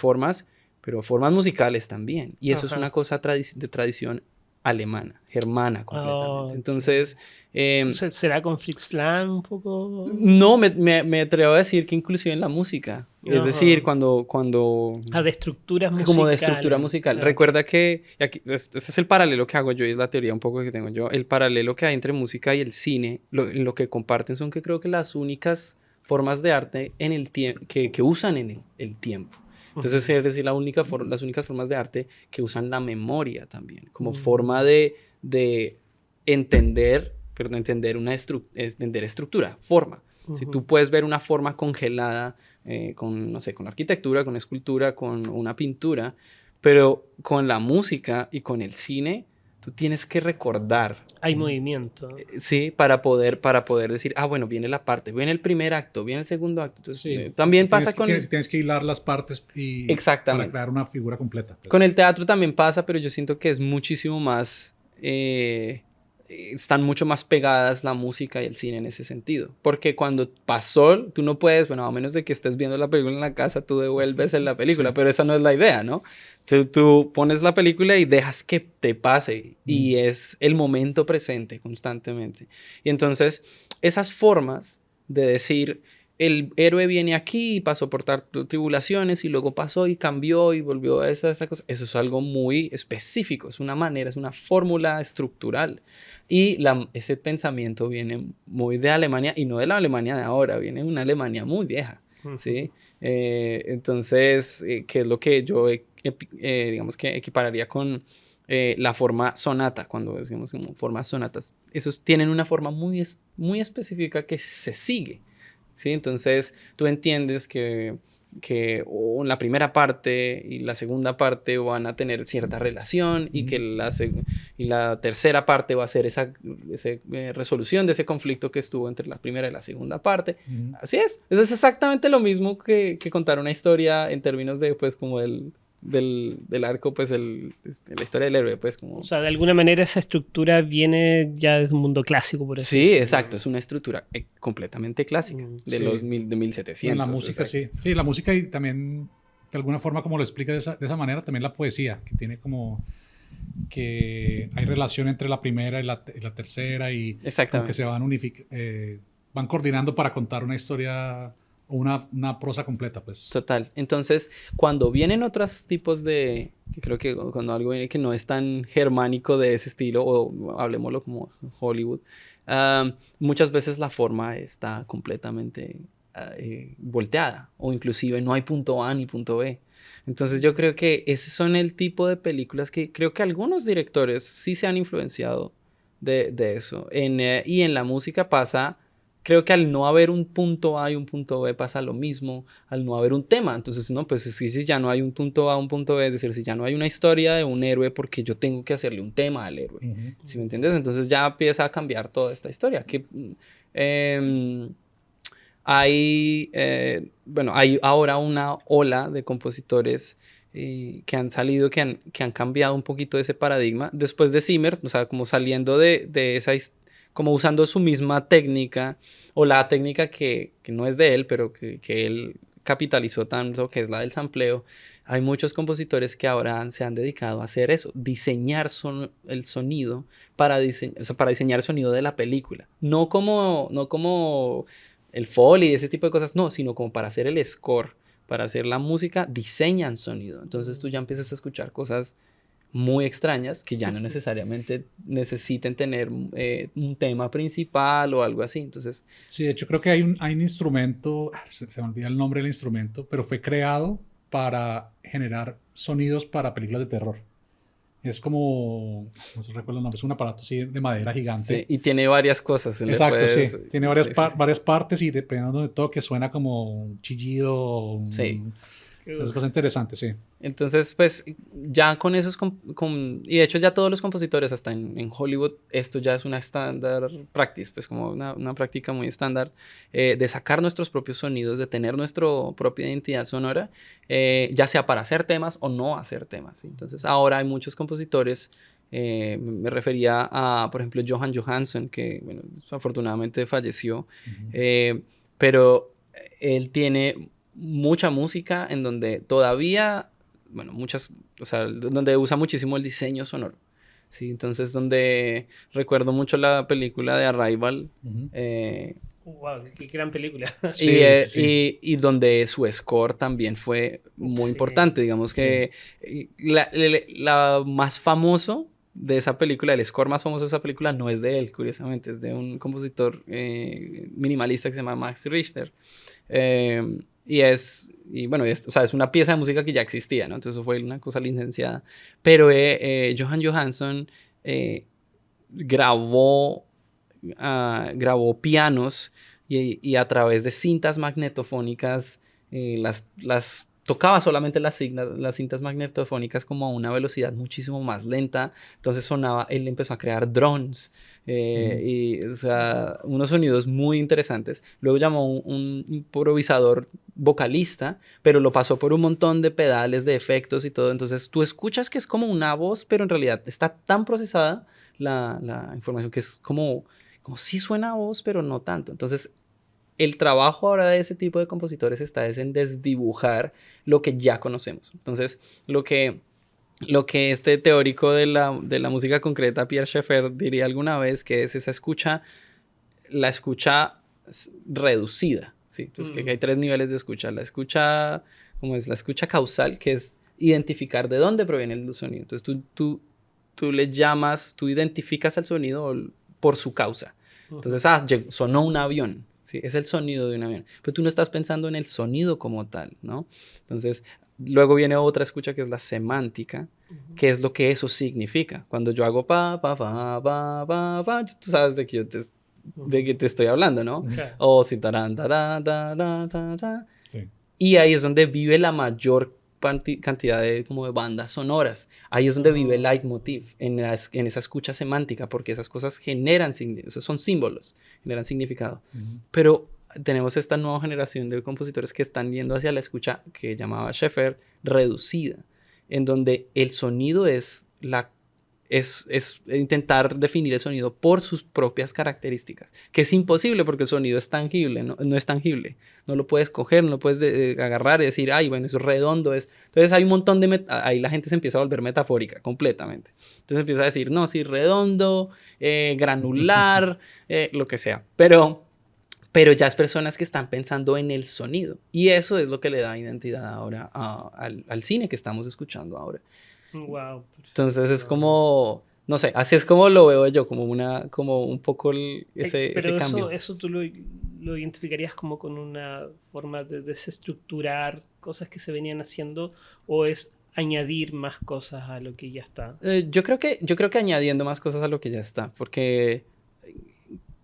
pero formas musicales también. Y eso es Ajá. una cosa de tradición alemana, germana Oh, completamente. entiendo. Entonces, ¿Será con Fritz Lang un poco? no, me atrevo a decir que inclusive en la música. Es decir, Ajá. cuando Ah, de estructuras como de estructura musicales. musical. Ya. Recuerda que, y aquí, ese es el paralelo que hago yo y es la teoría un poco que tengo yo, el paralelo que hay entre música y el cine, lo que comparten son que creo que las únicas formas de arte en el que usan en el tiempo. Entonces, Ujú. es decir, las únicas formas de arte que usan la memoria también, como forma Mm. de entender, perdón, entender estructura, forma. Si Ujú. tú puedes ver una forma congelada con, no sé, con arquitectura, con escultura, con una pintura, pero con la música y con el cine, tú tienes que recordar, Hay movimiento. ¿sí? Para poder decir, ah, bueno, viene la parte, viene el primer acto, viene el segundo acto. Entonces, Sí, también pasa con... tienes que hilar las partes y para Exactamente. crear una figura completa. Con Pues. el teatro también pasa, pero yo siento que es muchísimo más... están mucho más pegadas la música y el cine en ese sentido. Porque cuando pasó, tú no puedes, bueno, a menos de que estés viendo la película en la casa, tú devuelves en la película, Sí. pero esa no es la idea, ¿no? Tú pones la película y dejas que te pase Mm. y es el momento presente constantemente. Y entonces, esas formas de decir, el héroe viene aquí y pasó por tribulaciones y luego pasó y cambió y volvió a esa cosa. Eso es algo muy específico, es una manera, es una fórmula estructural. Y ese pensamiento viene muy de Alemania y no de la Alemania de ahora, viene de una Alemania muy vieja, Ujú. ¿sí? Entonces, que es lo que yo, digamos que equipararía con la forma sonata, cuando decimos como formas sonatas. Esos tienen una forma muy específica que se sigue. ¿Sí? Entonces tú entiendes que la primera parte y la segunda parte van a tener cierta relación y que la tercera parte va a ser esa resolución de ese conflicto que estuvo entre la primera y la segunda parte. Mm. Así es. Eso es exactamente lo mismo que contar una historia en términos de, pues, como del arco, pues, la historia del héroe, pues, O como... sea, de alguna manera esa estructura viene ya de un mundo clásico, por así Sí, decirlo. exacto, es una estructura completamente clásica de Sí. de En la 1700. música, Exacto. sí. Sí, la música y también, de alguna forma, como lo explica de esa manera, también la poesía, que tiene como que hay relación entre la primera y la tercera y como que se Exactamente. van coordinando para contar una historia o una prosa completa, pues. Total. Entonces, cuando vienen otros tipos que creo que cuando algo viene que no es tan germánico de ese estilo, o hablemoslo como Hollywood, muchas veces la forma está completamente volteada, o inclusive no hay punto A ni punto B. Entonces yo creo que ese son el tipo de películas que creo que algunos directores sí se han influenciado de eso. Y en la música pasa. Creo que al no haber un punto A y un punto B pasa lo mismo, al no haber un tema. Entonces, no, pues si ya no hay un punto A, un punto B, es decir, si ya no hay una historia de un héroe, porque yo tengo que hacerle un tema al héroe. Ujú. ¿Sí me entiendes? Entonces ya empieza a cambiar toda esta historia. Eh, bueno, hay ahora una ola de compositores que han salido, que han cambiado un poquito ese paradigma después de Zimmer, o sea, como saliendo de esa, como usando su misma técnica o la técnica que no es de él, pero que él capitalizó tanto, que es la del sampleo. Hay muchos compositores que ahora se han dedicado a hacer eso, diseñar el sonido o sea, para diseñar el sonido de la película. No como el Foley y ese tipo de cosas, no, sino como para hacer el score, para hacer la música, diseñan sonido. Entonces tú ya empiezas a escuchar cosas muy extrañas que ya no necesariamente necesiten tener un tema principal o algo así. Entonces, Sí, de hecho creo que hay un instrumento, se me olvida el nombre del instrumento, pero fue creado para generar sonidos para películas de terror. Es como, no se recuerda el nombre, es un aparato así de madera gigante. Sí, y tiene varias cosas. Exacto, sí. Tiene varias, sí, sí, sí. varias partes y dependiendo de todo que suena como un chillido. Sí. Es bastante interesante, sí. Entonces, pues ya con esos, y de hecho ya todos los compositores, hasta en Hollywood, esto ya es una estándar practice, pues como una práctica muy estándar de sacar nuestros propios sonidos, de tener nuestra propia identidad sonora, ya sea para hacer temas o no hacer temas. ¿Sí? Entonces ahora hay muchos compositores, me refería a, por ejemplo, Johan Johansson, que bueno, afortunadamente falleció, pero él tiene mucha música en donde todavía, bueno, muchas, o sea, donde usa muchísimo el diseño sonoro, ¿sí? Entonces, donde recuerdo mucho la película de Arrival. Wow, qué gran película. Sí, sí. Y donde su score también fue muy importante, digamos que la más famoso de esa película, el score más famoso de esa película no es de él, curiosamente, es de un compositor minimalista que se llama Max Richter. Y bueno, o sea, es una pieza de música que ya existía, ¿no? Entonces eso fue una cosa licenciada. Pero Johan Johansson grabó pianos y a través de cintas magnetofónicas las tocaba solamente las cintas magnetofónicas como a una velocidad muchísimo más lenta. Entonces sonaba, él empezó a crear drones. Y, o sea, unos sonidos muy interesantes. Luego llamó un improvisador vocalista, pero lo pasó por un montón de pedales, de efectos y todo. Entonces tú escuchas que es como una voz, pero en realidad está tan procesada la información que es como sí suena a voz, pero no tanto. Entonces el trabajo ahora de ese tipo de compositores está en desdibujar lo que ya conocemos. Entonces lo que este teórico de la música concreta, Pierre Schaeffer, diría alguna vez, que es esa escucha, la escucha reducida, ¿sí? Entonces que hay 3 niveles de escucha. La escucha, ¿cómo es? La escucha causal, que es identificar de dónde proviene el sonido. Entonces tú le llamas, tú identificas al sonido por su causa. Entonces, sonó un avión. ¿Sí? Es el sonido de un avión. Pero tú no estás pensando en el sonido como tal, ¿no? Entonces, luego viene otra escucha que es la semántica, que es lo que eso significa. Cuando yo hago pa, pa, pa, pa, pa, pa, tú sabes de que te estoy hablando, ¿no? O si tarán, tarán, tarán, tarán. Sí. Y ahí es donde vive la mayor cantidad de bandas sonoras. Ahí es donde vive el leitmotiv, en esa escucha semántica, porque esas cosas generan, son símbolos, generan significado. Pero tenemos esta nueva generación de compositores que están yendo hacia la escucha que llamaba Schaeffer reducida, en donde el sonido es intentar definir el sonido por sus propias características, que es imposible porque el sonido es tangible, no es tangible, no lo puedes coger, no lo puedes agarrar y decir, ay, bueno, eso es redondo, entonces hay un montón ahí la gente se empieza a volver metafórica completamente, entonces empieza a decir, no, sí, redondo, granular, lo que sea, pero ya es personas que están pensando en el sonido, y eso es lo que le da identidad ahora al cine que estamos escuchando ahora. Wow. Entonces es como, no sé, así es como lo veo yo, como un poco ese cambio. Pero eso tú lo identificarías como con una forma de desestructurar cosas que se venían haciendo, o es añadir más cosas a lo que ya está. Yo creo que añadiendo más cosas a lo que ya está, porque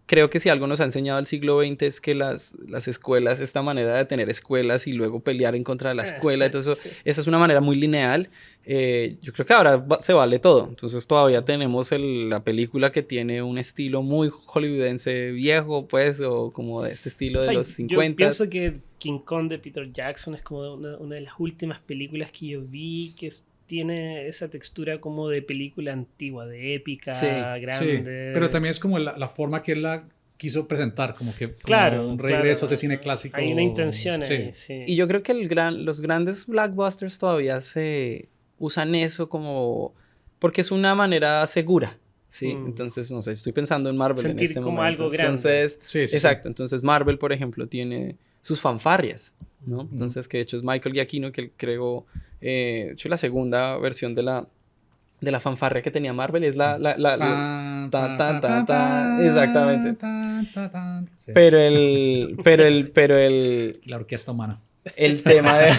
creo que si algo nos ha enseñado el siglo XX es que las escuelas, esta manera de tener escuelas y luego pelear en contra de la escuela, entonces sí. Esa es una manera muy lineal. Yo creo que ahora se vale todo. Entonces todavía tenemos la película que tiene un estilo muy hollywoodense viejo, pues, o como de este estilo de los 50. Yo pienso que King Kong de Peter Jackson es como una de las últimas películas que yo vi que tiene esa textura como de película antigua, de épica, grande. Sí, pero también es como la forma que él la quiso presentar, como claro, un regreso a ese cine clásico. Hay una intención ahí, sí. Y yo creo que los grandes blockbusters todavía se usan eso como porque es una manera segura, ¿sí? Entonces, no sé, estoy pensando en Marvel sentir en este como momento. Algo grande. Entonces, exacto. Entonces, Marvel, por ejemplo, tiene sus fanfarrias, ¿no? Entonces, que de hecho es Michael Giacchino que él creó, de hecho, la segunda versión de la fanfarria que tenía Marvel es exactamente. Sí. Pero la orquesta humana. el tema de...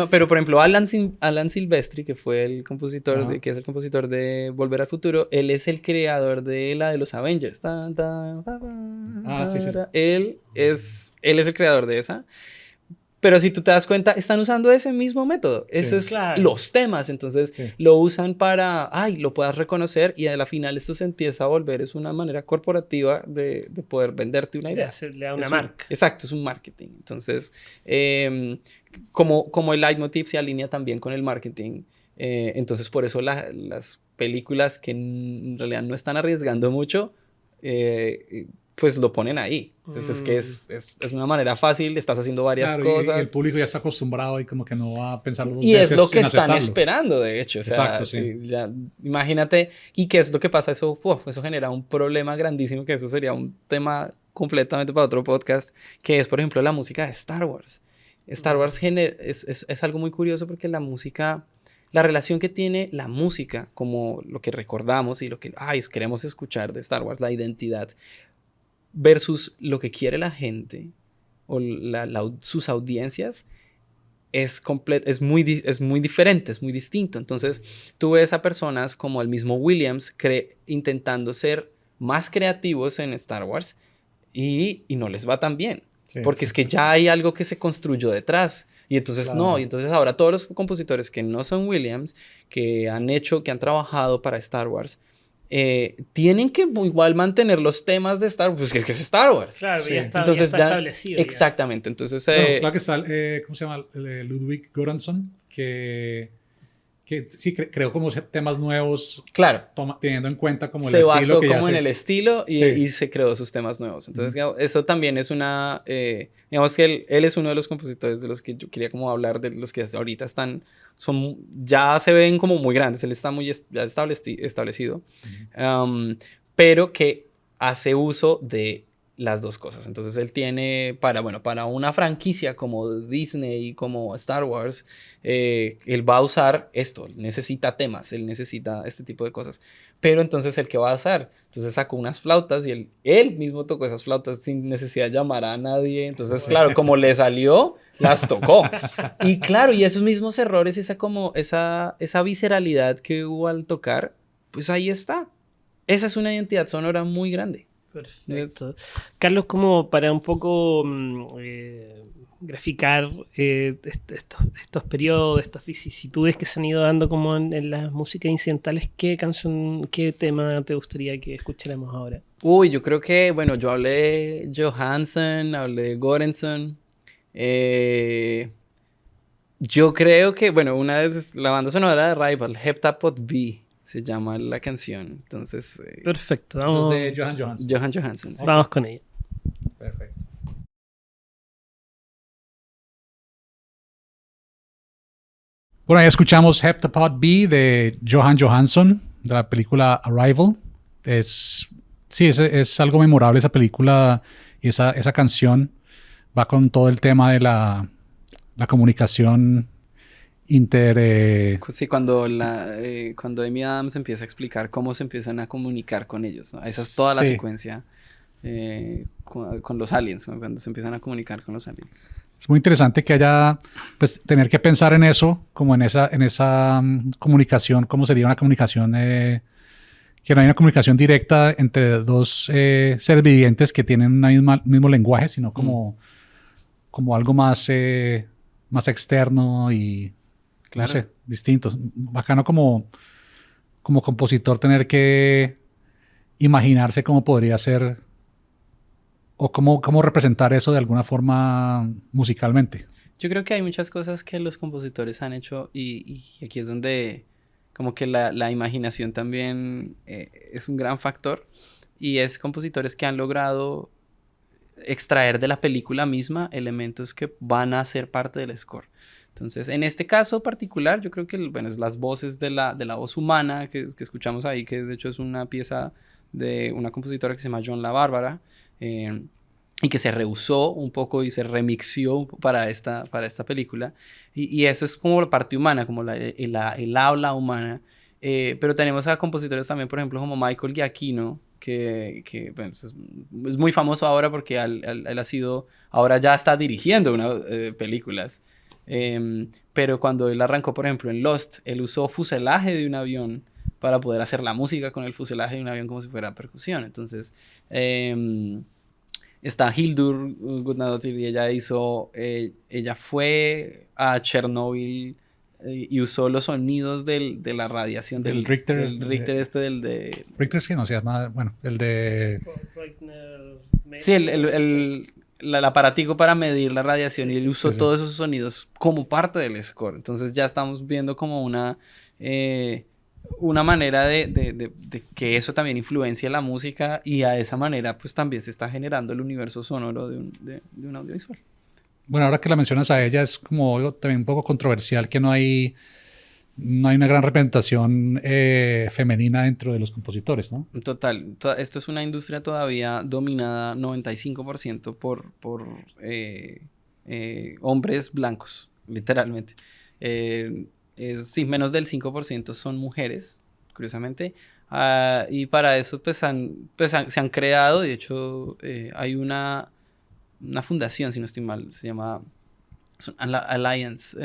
pero por ejemplo, Alan Silvestri, que fue el compositor, que es el compositor de Volver al Futuro, él es el creador de la de los Avengers. Sí. Él es el creador de esa. Pero si tú te das cuenta, están usando ese mismo método. Eso es claro. los temas. Entonces, lo usan para, lo puedas reconocer y a la final esto se empieza a volver. Es una manera corporativa de poder venderte una idea. Le da una marca. Exacto, es un marketing. Entonces, como el leitmotiv se alinea también con el marketing, entonces por eso las películas que en realidad no están arriesgando mucho, pues lo ponen ahí. Entonces es que es una manera fácil, estás haciendo varias cosas. Y el público ya está acostumbrado y como que no va a pensarlo dos y veces. Y es lo que están aceptarlo. esperando, de hecho. O sea, exacto, sí. Ya, imagínate, ¿y qué es lo que pasa? Eso genera un problema grandísimo, que eso sería un tema completamente para otro podcast, que es, por ejemplo, la música de Star Wars. Star Wars es algo muy curioso porque la música... La relación que tiene la música, como lo que recordamos y lo que queremos escuchar de Star Wars, la identidad, versus lo que quiere la gente o sus audiencias, es muy diferente, es muy distinto. Entonces, tú ves a personas como el mismo Williams intentando ser más creativos en Star Wars y no les va tan bien. Sí, porque es que ya hay algo que se construyó detrás. Y entonces y entonces ahora todos los compositores que no son Williams, que han trabajado para Star Wars, tienen que igual mantener los temas de Star Wars, pues que es Star Wars. Claro, ya está establecido. Exactamente, ya. Entonces... claro que está, ¿cómo se llama? Ludwig Göransson, que sí creó como temas nuevos. Claro. Teniendo en cuenta como el estilo que se basó como en el estilo y se creó sus temas nuevos. Entonces, eso también es una... digamos que él es uno de los compositores de los que yo quería como hablar, de los que ahorita ya se ven como muy grandes. Él está muy ya establecido. Pero que hace uso de las dos cosas. Entonces él tiene para una franquicia como Disney y como Star Wars, él va a usar esto, él necesita temas, él necesita este tipo de cosas. Pero entonces ¿el qué va a hacer? Entonces sacó unas flautas y él mismo tocó esas flautas sin necesidad de llamar a nadie. Entonces, claro, como le salió, las tocó. Y claro, y esos mismos errores, esa visceralidad que hubo al tocar, pues ahí está. Esa es una identidad sonora muy grande. Perfecto. Carlos, como para un poco graficar estos periodos, estas vicisitudes que se han ido dando como en las músicas incidentales, ¿qué tema te gustaría que escucháramos ahora? Yo creo que, yo hablé de Johansson, hablé de Göransson. Yo creo que, una de la banda sonora de Rival, Heptapod B. Se llama la canción. Entonces... perfecto. Vamos. Eso es de Johan Johansson. Johan Johansson. Sí. Vamos con ella. Perfecto. Bueno, ahí escuchamos Heptapod B de Johan Johansson, de la película Arrival. Es algo memorable esa película y esa canción. Va con todo el tema de la comunicación sí, cuando Amy Adams empieza a explicar cómo se empiezan a comunicar con ellos, ¿no? Esa es toda la secuencia con los aliens, ¿no? Cuando se empiezan a comunicar con los aliens. Es muy interesante que haya, pues, tener que pensar en eso, como en esa comunicación, cómo sería una comunicación, que no hay una comunicación directa entre dos seres vivientes que tienen un mismo lenguaje, sino como algo más externo y... Claro. No sé, distintos. Bacano como compositor tener que imaginarse cómo podría ser o cómo representar eso de alguna forma musicalmente. Yo creo que hay muchas cosas que los compositores han hecho y aquí es donde como que la imaginación también es un gran factor y es compositores que han logrado extraer de la película misma elementos que van a ser parte del score. Entonces, en este caso particular, yo creo que es las voces de la voz humana que escuchamos ahí, que de hecho es una pieza de una compositora que se llama John La Bárbara, y que se reusó un poco y se remixió para esta película. Y eso es como la parte humana, como el habla humana. Pero tenemos a compositores también, por ejemplo, como Michael Giacchino, que bueno, es muy famoso ahora porque él ha sido, ahora ya está dirigiendo películas. Pero cuando él arrancó, por ejemplo, en Lost, él usó fuselaje de un avión para poder hacer la música con el fuselaje de un avión como si fuera percusión. Entonces, está Hildur Gudnadottir y ella fue a Chernóbil y usó los sonidos de la radiación del Richter. Richter sí, no se llama, bueno, el de... Sí, el aparatico para medir la radiación y él usó todos esos sonidos como parte del score. Entonces ya estamos viendo como una manera de que eso también influencia la música y a esa manera pues también se está generando el universo sonoro de un audiovisual. Bueno, ahora que la mencionas a ella, es como algo también un poco controversial que no hay una gran representación femenina dentro de los compositores, ¿no? Total. Esto es una industria todavía dominada 95% por hombres blancos, literalmente. Sí, menos del 5% son mujeres, curiosamente. Y para eso pues se han creado, de hecho, hay una fundación, si no estoy mal, se llama Alliance,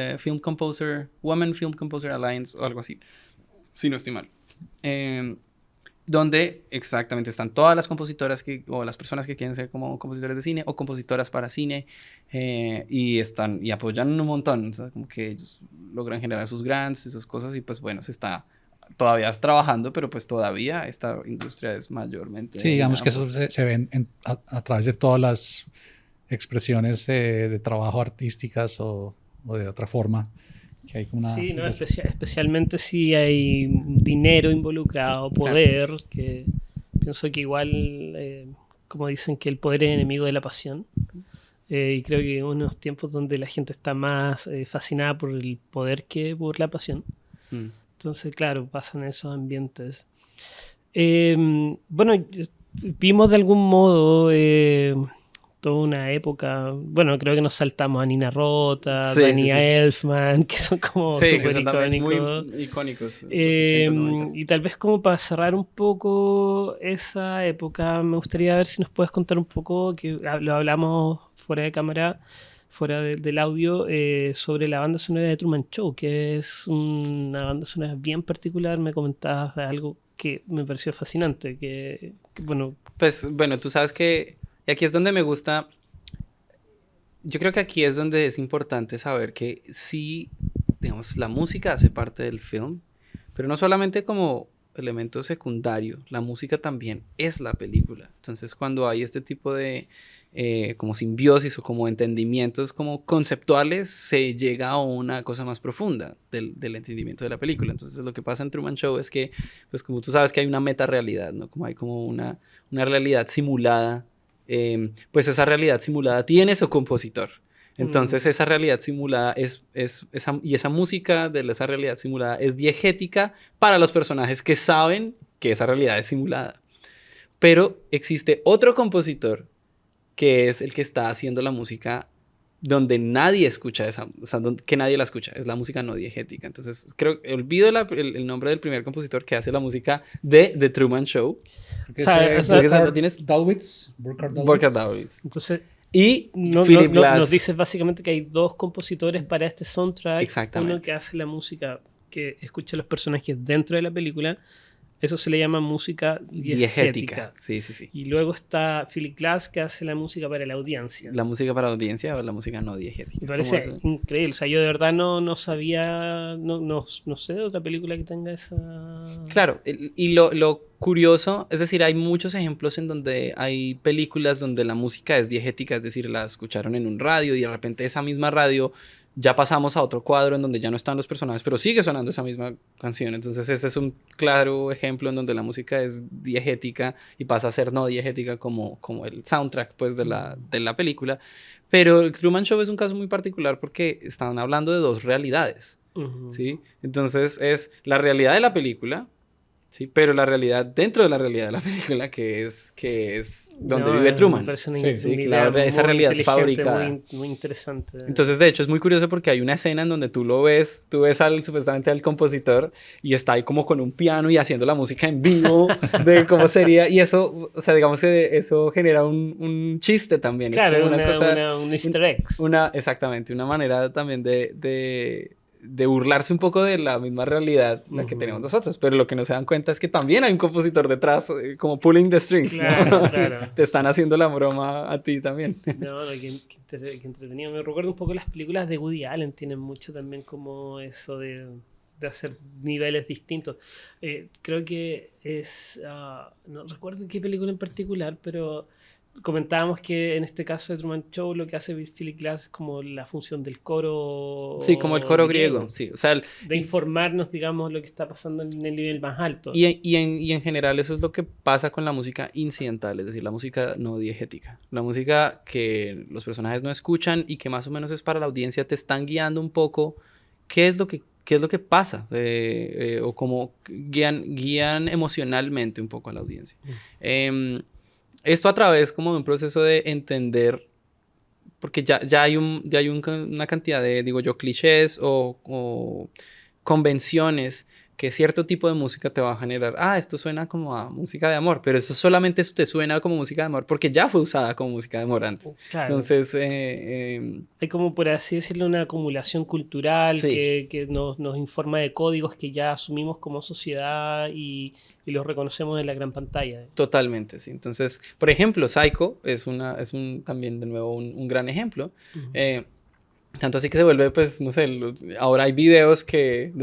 Women Film Composer Alliance o algo así, si no estoy mal. Donde exactamente están todas las compositoras o las personas que quieren ser como compositores de cine o compositoras para cine y apoyan un montón, o sea, como que ellos logran generar sus grants, esas cosas y pues bueno, se está todavía trabajando, pero pues todavía esta industria es mayormente... Sí, digamos que eso se ve a través de todas las expresiones de trabajo artísticas o de otra forma. Que hay como sí, ¿no? Especialmente si hay dinero involucrado, poder, claro. Que pienso que igual, como dicen, que el poder es enemigo de la pasión. Y creo que en unos tiempos donde la gente está más fascinada por el poder que por la pasión. Entonces, claro, pasan esos ambientes. Bueno, vimos de algún modo toda una época, bueno, creo que nos saltamos a Nina Rota, sí, Danny Elfman, que son como súper icónicos. Muy icónicos. Y tal vez como para cerrar un poco esa época, me gustaría ver si nos puedes contar un poco, que lo hablamos fuera de cámara, fuera del audio, sobre la banda sonora de Truman Show, que es una banda sonora bien particular. Me comentabas de algo que me pareció fascinante, que bueno... Pues bueno, tú sabes que, y aquí es donde me gusta, yo creo que aquí es donde es importante saber que sí, digamos, la música hace parte del film, pero no solamente como elemento secundario, la música también es la película. Entonces cuando hay este tipo de como simbiosis o como entendimientos como conceptuales, se llega a una cosa más profunda del entendimiento de la película. Entonces lo que pasa en Truman Show es que, pues como tú sabes que hay una metarealidad, ¿no? Como hay como una realidad simulada, pues esa realidad simulada tiene su compositor. Entonces esa realidad simulada esa música de esa realidad simulada es diegética para los personajes que saben que esa realidad es simulada. Pero existe otro compositor que es el que está haciendo la música donde nadie escucha o sea, que nadie la escucha, es la música no diegética. Entonces, olvido el nombre del primer compositor que hace la música de The Truman Show. ¿Tienes Dalwitz? Burkhard Dalwitz. Entonces, y Philip Glass. Nos dices básicamente que hay dos compositores para este soundtrack. Exactamente. Uno que hace la música que escucha a los personajes dentro de la película. Eso se le llama música diegética. Sí, sí, sí. Y luego está Philip Glass, que hace la música para la audiencia. La música para la audiencia o la música no diegética. Me parece increíble. O sea, yo de verdad no sabía, no sé de otra película que tenga esa... Claro, y lo curioso, es decir, hay muchos ejemplos en donde hay películas donde la música es diegética, es decir, la escucharon en un radio y de repente esa misma radio... ya pasamos a otro cuadro en donde ya no están los personajes, pero sigue sonando esa misma canción. Entonces ese es un claro ejemplo en donde la música es diegética y pasa a ser no diegética como el soundtrack pues, de la película. Pero el Truman Show es un caso muy particular porque están hablando de dos realidades. ¿Sí? Entonces es la realidad de la película, Sí, pero la realidad, dentro de la realidad de la película, que es donde vive Me Truman. parece Sí, una claro, idea esa muy realidad inteligente, fabricada. muy interesante. Entonces, de hecho, es muy curioso porque hay una escena en donde tú ves supuestamente al compositor y está ahí como con un piano y haciendo la música en vivo de cómo sería, y eso, o sea, digamos que eso genera un chiste también, es Claro, como una cosa, un easter egg. exactamente, una manera también de burlarse un poco de la misma realidad la que tenemos nosotros, pero lo que no se dan cuenta es que también hay un compositor detrás, como pulling the strings, Claro, ¿no? claro. Te están haciendo la broma a ti también. No, qué entretenido. Me recuerdo un poco las películas de Woody Allen, tienen mucho también como eso de hacer niveles distintos. Creo que no recuerdo qué película en particular, pero comentábamos que en este caso de Truman Show lo que hace Philip Glass es como la función del Sí, como el coro coro griego, sí, o sea, de informarnos, digamos, lo que está pasando en el nivel más alto. y en general eso es lo que pasa con la música incidental, es decir, la música no diegética. La música que los personajes no escuchan y que más o menos es para la audiencia, te están guiando un poco qué es lo que pasa, o como guían emocionalmente un poco a la audiencia. Esto a través como de un proceso de entender, porque ya hay una cantidad de, digo yo, clichés o convenciones que cierto tipo de música te va a generar. Ah, esto suena como a música de amor, pero eso solamente te suena como música de amor porque ya fue usada como música de amor antes. Claro. Entonces, hay como, por así decirlo, una acumulación cultural sí. que nos informa de códigos que ya asumimos como sociedad y los reconocemos en la gran pantalla. Totalmente, sí. Entonces, por ejemplo, Psycho también de nuevo un gran ejemplo. Tanto así que se vuelve, pues, no sé, ahora hay videos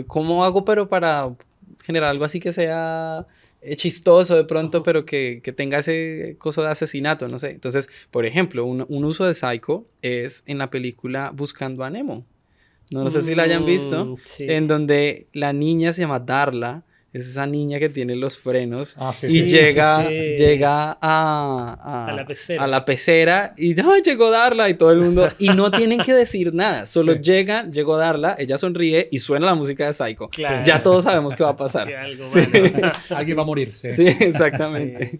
¿cómo hago pero para generar algo así que sea chistoso de pronto, pero que tenga ese coso de asesinato, no sé? Entonces, por ejemplo, un uso de Psycho es en la película Buscando a Nemo. No sé si la hayan visto, Sí. en donde la niña se llama Darla, es esa niña que tiene los frenos y sí, llega a la pecera. a la pecera y ¡ay, llegó Darla! Y todo el mundo, y no tienen que decir nada, solo llegó Darla, ella sonríe y suena la música de Psycho. Claro. Ya todos sabemos qué va a pasar. Que algo Sí. Alguien va a morir, sí. Sí, exactamente. Sí.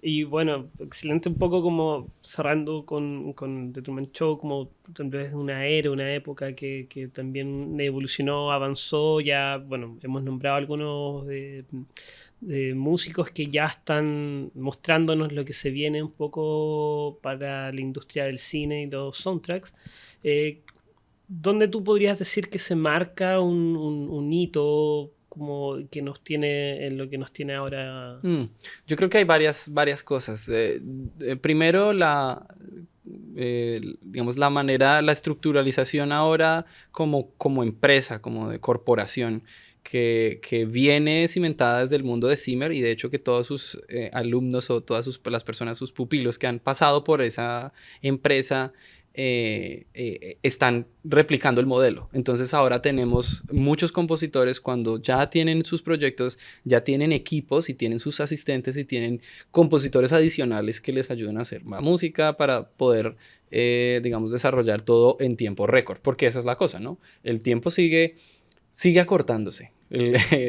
Y bueno, excelente un poco como cerrando con The Truman Show, como tal vez una era, una época que también evolucionó, avanzó, ya, bueno, hemos nombrado algunos de músicos que ya están mostrándonos lo que se viene un poco para la industria del cine y los soundtracks. ¿Dónde tú podrías decir que se marca un hito como que nos tiene en lo que nos tiene ahora? Yo creo que hay varias cosas. Primero, digamos, la estructuralización ahora como empresa, como de corporación, que viene cimentada desde el mundo de Zimmer, y de hecho que todos sus alumnos o todas las personas, sus pupilos que han pasado por esa empresa, están replicando el modelo. Entonces ahora tenemos muchos compositores cuando ya tienen sus proyectos, ya tienen equipos y tienen sus asistentes y tienen compositores adicionales que les ayudan a hacer más música para poder, digamos, desarrollar todo en tiempo récord, porque esa es la cosa, ¿no? El tiempo sigue acortándose.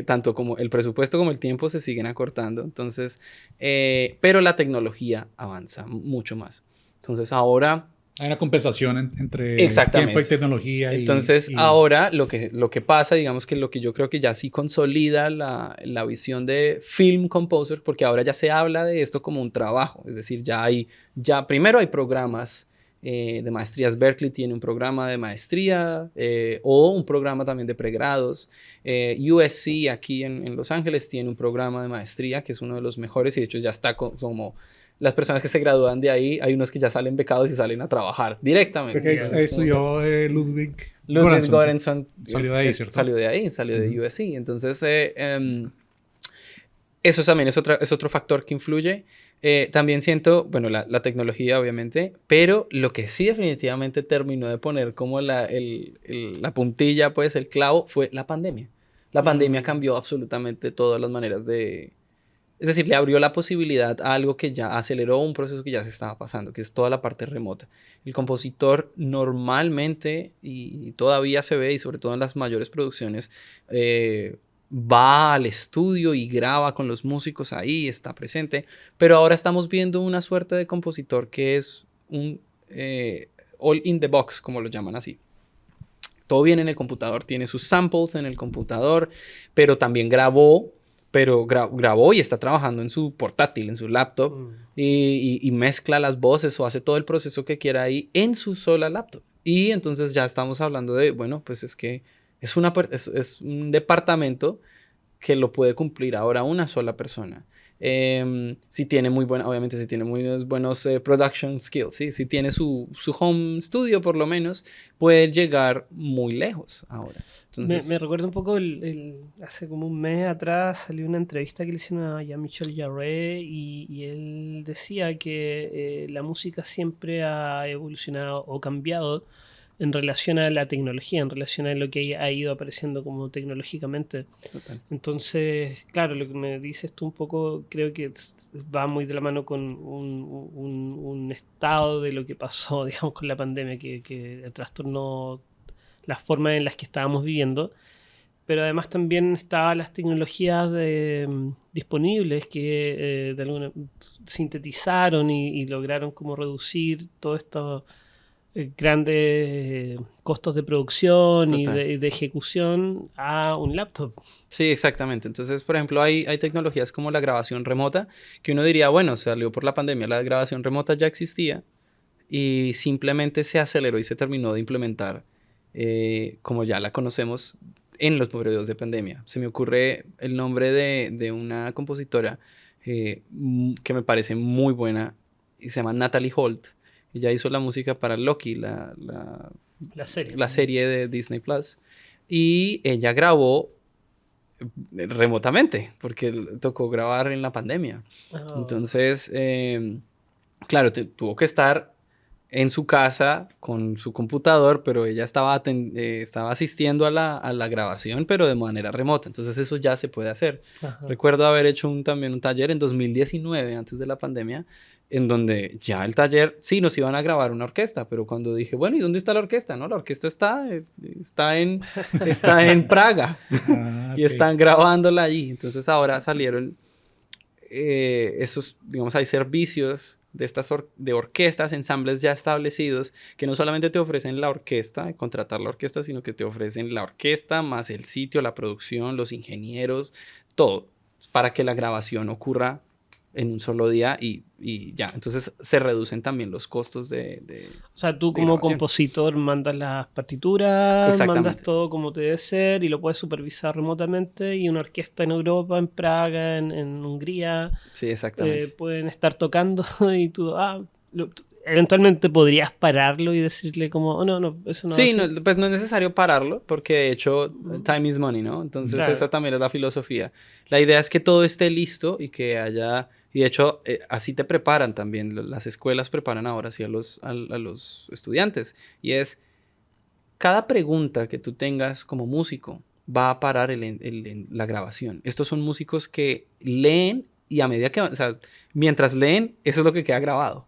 Tanto como el presupuesto como el tiempo se siguen acortando. Entonces, pero la tecnología avanza mucho más. Entonces ahora hay una compensación entre tiempo y tecnología. Entonces, ahora lo que pasa, digamos que lo que yo creo que ya sí consolida la visión de film composer, porque ahora ya se habla de esto como un trabajo. Es decir, primero hay programas de maestrías. Berklee tiene un programa de maestría o un programa también de pregrados. USC aquí en Los Ángeles tiene un programa de maestría que es uno de los mejores y de hecho ya está como... Las personas que se gradúan de ahí, hay unos que ya salen becados y salen a trabajar directamente. Creo que estudió Ludwig Göransson. Salió de ahí, ¿cierto? Salió de USC. Entonces, eso también es otro factor que influye. También siento, bueno, la tecnología obviamente, pero lo que sí definitivamente terminó de poner como la puntilla, pues el clavo, fue la pandemia. La pandemia cambió absolutamente todas las maneras de... Es decir, le abrió la posibilidad a algo que ya aceleró un proceso que ya se estaba pasando, que es toda la parte remota. El compositor normalmente, y todavía se ve, y sobre todo en las mayores producciones, va al estudio y graba con los músicos ahí, está presente, pero ahora estamos viendo una suerte de compositor que es un all in the box, como lo llaman así. Todo viene en el computador, tiene sus samples en el computador, pero también grabó, grabó y está trabajando en su portátil, en su laptop, y mezcla las voces o hace todo el proceso que quiera ahí en su sola laptop. Y entonces ya estamos hablando de, bueno, pues es que es un departamento que lo puede cumplir ahora una sola persona. Si tiene muy buena, obviamente si tiene muy buenos production skills, ¿sí? Si tiene su home studio por lo menos, puede llegar muy lejos ahora. Entonces, me recuerda un poco, hace como un mes atrás salió una entrevista que le hicieron a Jean-Michel Jarre y él decía que la música siempre ha evolucionado o cambiado en relación a la tecnología, en relación a lo que ha ido apareciendo como tecnológicamente. total. Entonces, claro, lo que me dices tú un poco creo que va muy de la mano con un estado de lo que pasó, digamos, con la pandemia, que trastornó las formas en las que estábamos viviendo, pero además también estaban las tecnologías disponibles que sintetizaron y lograron como reducir todo esto grandes costos de producción y Total. de ejecución a un laptop. Sí, exactamente. Entonces, por ejemplo, hay tecnologías como la grabación remota, que uno diría, bueno, salió por la pandemia, la grabación remota ya existía y simplemente se aceleró y se terminó de implementar como ya la conocemos en los periodos de pandemia. Se me ocurre el nombre de una compositora que me parece muy buena y se llama Natalie Holt. Ella hizo la música para Loki, La serie. serie de Disney Plus. Y ella grabó remotamente, porque tocó grabar en la pandemia. Oh. Entonces, claro, tuvo que estar en su casa con su computador, pero ella estaba asistiendo a la grabación, pero de manera remota. Entonces eso ya se puede hacer. Ajá. Recuerdo haber hecho también un taller en 2019, antes de la pandemia, en donde ya el taller, sí, nos iban a grabar una orquesta, pero cuando dije, bueno, ¿y dónde está la orquesta? No, la orquesta está en Praga y ok. están grabándola allí. Entonces ahora salieron esos, digamos, hay servicios de de orquestas, ensambles ya establecidos, que no solamente te ofrecen la orquesta, contratar la orquesta, sino que te ofrecen la orquesta más el sitio, la producción, los ingenieros, todo, para que la grabación ocurra en un solo día y ya. Entonces se reducen también los costos O sea, tú de como grabación. compositor mandas las partituras, mandas Exactamente. todo como te debe ser y lo puedes supervisar remotamente, y una orquesta en Europa, en Praga, en Hungría, Sí, exactamente. pueden estar tocando y tú, eventualmente podrías pararlo y decirle como, oh, no, eso no va a Sí, no, ser. pues no es necesario pararlo, porque de hecho time is money, ¿no? Entonces Claro. esa también es la filosofía. La idea es que todo esté listo y que haya, y de hecho así te preparan también, las escuelas preparan ahora así a los estudiantes, y es, cada pregunta que tú tengas como músico va a parar en la grabación. Estos son músicos que leen y a medida que, o sea, mientras leen, eso es lo que queda grabado.